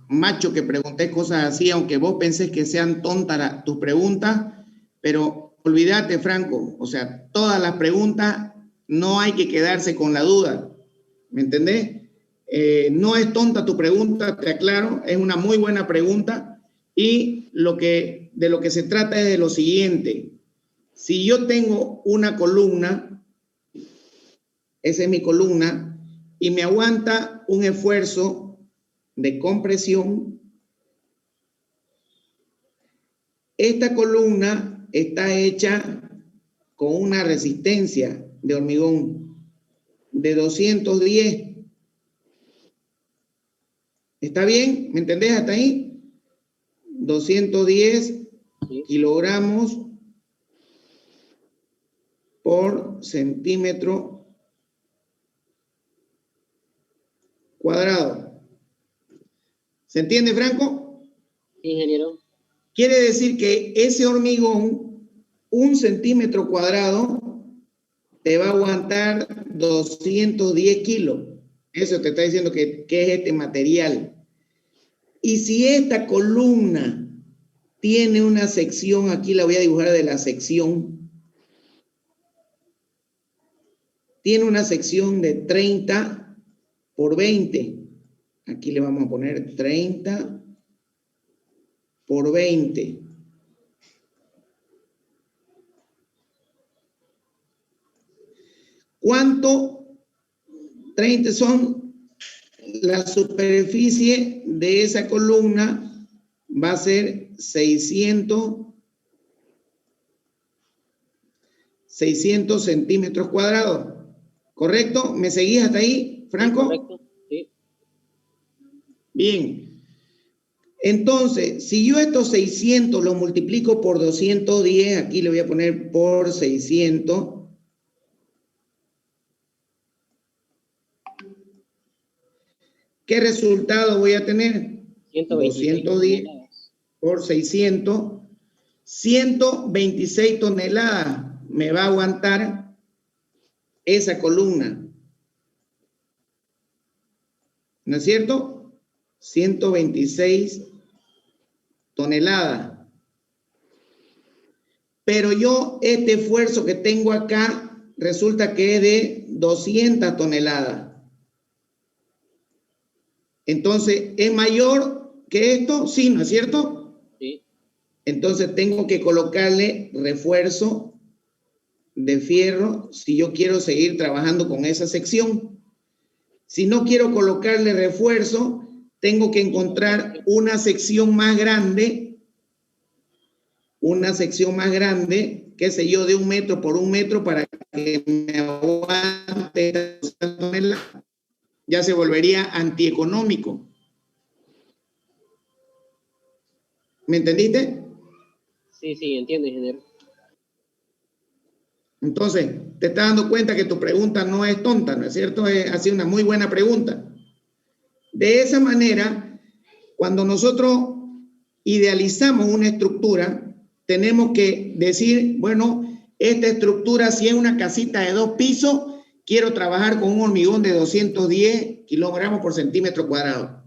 Speaker 1: Macho, que pregunté cosas así, aunque vos pensés que sean tontas tus preguntas, pero olvídate, Franco, o sea, todas las preguntas no hay que quedarse con la duda, ¿me entendés? No es tonta tu pregunta, te aclaro, es una muy buena pregunta y de lo que se trata es de lo siguiente. Si yo tengo una columna, esa es mi columna, y me aguanta un esfuerzo de compresión, esta columna está hecha con una resistencia de hormigón de 210. ¿Está bien? ¿Me entendés hasta ahí? 210 kilogramos por centímetro cuadrado. ¿Se entiende, Franco?
Speaker 7: Sí, ingeniero.
Speaker 1: Quiere decir que ese hormigón, 1 centímetro cuadrado, te va a aguantar 210 kilos. Eso te está diciendo que es este material. Y si esta columna tiene una sección, aquí la voy a dibujar de la sección, tiene una sección de 30 por 20. Aquí le vamos a poner 30 por 20. ¿Cuánto? 30 son la superficie de esa columna, va a ser 600 centímetros cuadrados. ¿Correcto? ¿Me seguís hasta ahí, Franco?
Speaker 7: Correcto, sí.
Speaker 1: Bien. Entonces, si yo estos 600 los multiplico por 210, aquí le voy a poner por 600. ¿Qué resultado voy a tener? 210 por 600. 126 toneladas me va a aguantar esa columna. ¿No es cierto? 126 toneladas. Pero yo, este esfuerzo que tengo acá, resulta que es de 200 toneladas. Entonces, ¿es mayor que esto? Sí, ¿no es cierto?
Speaker 7: Sí.
Speaker 1: Entonces, tengo que colocarle refuerzo de fierro si yo quiero seguir trabajando con esa sección. Si no quiero colocarle refuerzo, tengo que encontrar una sección más grande, qué sé yo, de 1 metro por 1 metro para que me aguante. Ya se volvería antieconómico. ¿Me entendiste?
Speaker 7: Sí, entiendo, ingeniero.
Speaker 1: Entonces, te estás dando cuenta que tu pregunta no es tonta, ¿no es cierto? Ha sido una muy buena pregunta. De esa manera, cuando nosotros idealizamos una estructura, tenemos que decir, bueno, esta estructura, si es una casita de 2 pisos, quiero trabajar con un hormigón de 210 kilogramos por centímetro cuadrado.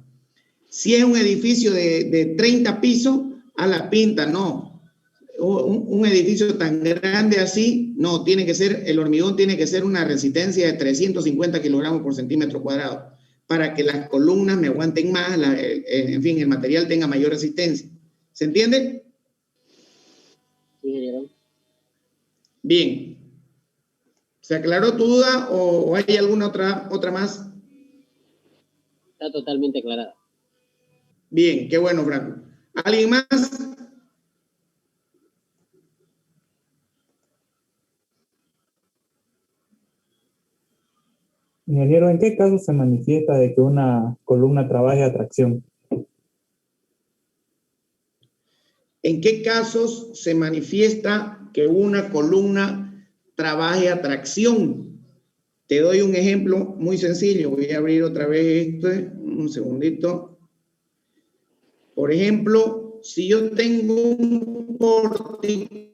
Speaker 1: Si es un edificio de 30 pisos, a la pinta, no. un edificio tan grande así, no, tiene que ser, el hormigón tiene que ser una resistencia de 350 kilogramos por centímetro cuadrado, para que las columnas me aguanten más, en fin, el material tenga mayor resistencia. ¿Se entiende?
Speaker 7: Sí, ingeniero.
Speaker 1: Bien. ¿Se aclaró tu duda o hay alguna otra más?
Speaker 7: Está totalmente aclarada.
Speaker 1: Bien, qué bueno, Franco. ¿Alguien más?
Speaker 5: Ingeniero, ¿en qué caso se manifiesta de que una columna trabaje a tracción?
Speaker 1: ¿En qué casos se manifiesta que una columna trabaje a tracción? Te doy un ejemplo muy sencillo. Voy a abrir otra vez esto, un segundito. Por ejemplo, si yo tengo un pórtico,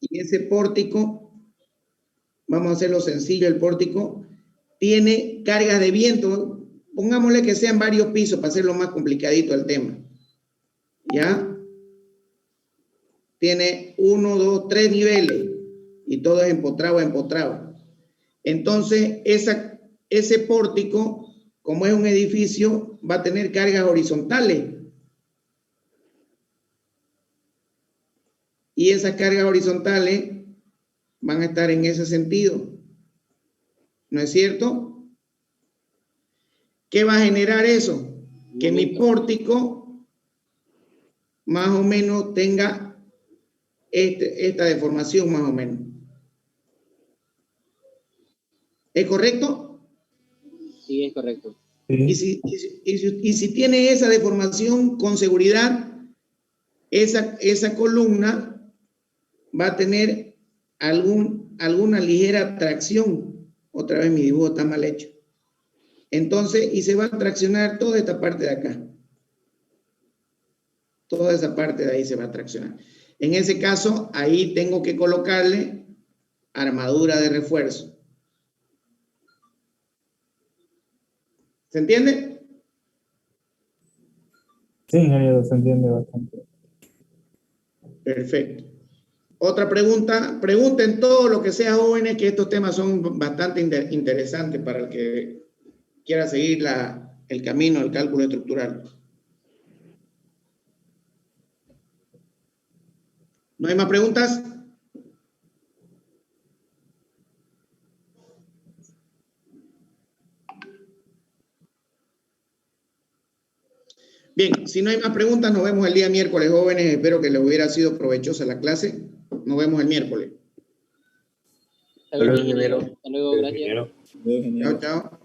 Speaker 1: y ese pórtico, vamos a hacerlo sencillo, el pórtico tiene cargas de viento, pongámosle que sean varios pisos para hacerlo más complicadito el tema, ¿ya? Tiene 1, 2, 3 niveles y todo es empotrado. Entonces, ese pórtico, como es un edificio, va a tener cargas horizontales. Y esas cargas horizontales van a estar en ese sentido. ¿No es cierto? ¿Qué va a generar eso? Que mi pórtico más o menos tenga esta deformación más o menos. ¿Es correcto?
Speaker 7: Sí, es correcto.
Speaker 1: Y si tiene esa deformación, con seguridad, esa columna va a tener alguna ligera tracción. Otra vez mi dibujo está mal hecho. Entonces, y se va a traccionar toda esta parte de acá. Toda esa parte de ahí se va a traccionar. En ese caso, ahí tengo que colocarle armadura de refuerzo. ¿Se entiende?
Speaker 5: Sí, ingeniero, se entiende bastante.
Speaker 1: Perfecto. Otra pregunta. Pregunten todo lo que sea, jóvenes, que estos temas son bastante interesantes para el que quiera seguir el camino del cálculo estructural. ¿No hay más preguntas? Bien, si no hay más preguntas, nos vemos el día miércoles, jóvenes. Espero que les hubiera sido provechosa la clase. Nos vemos el miércoles.
Speaker 7: Hasta luego, ingeniero. Hasta luego, gracias.
Speaker 1: Chao, chao.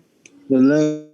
Speaker 10: Hasta luego.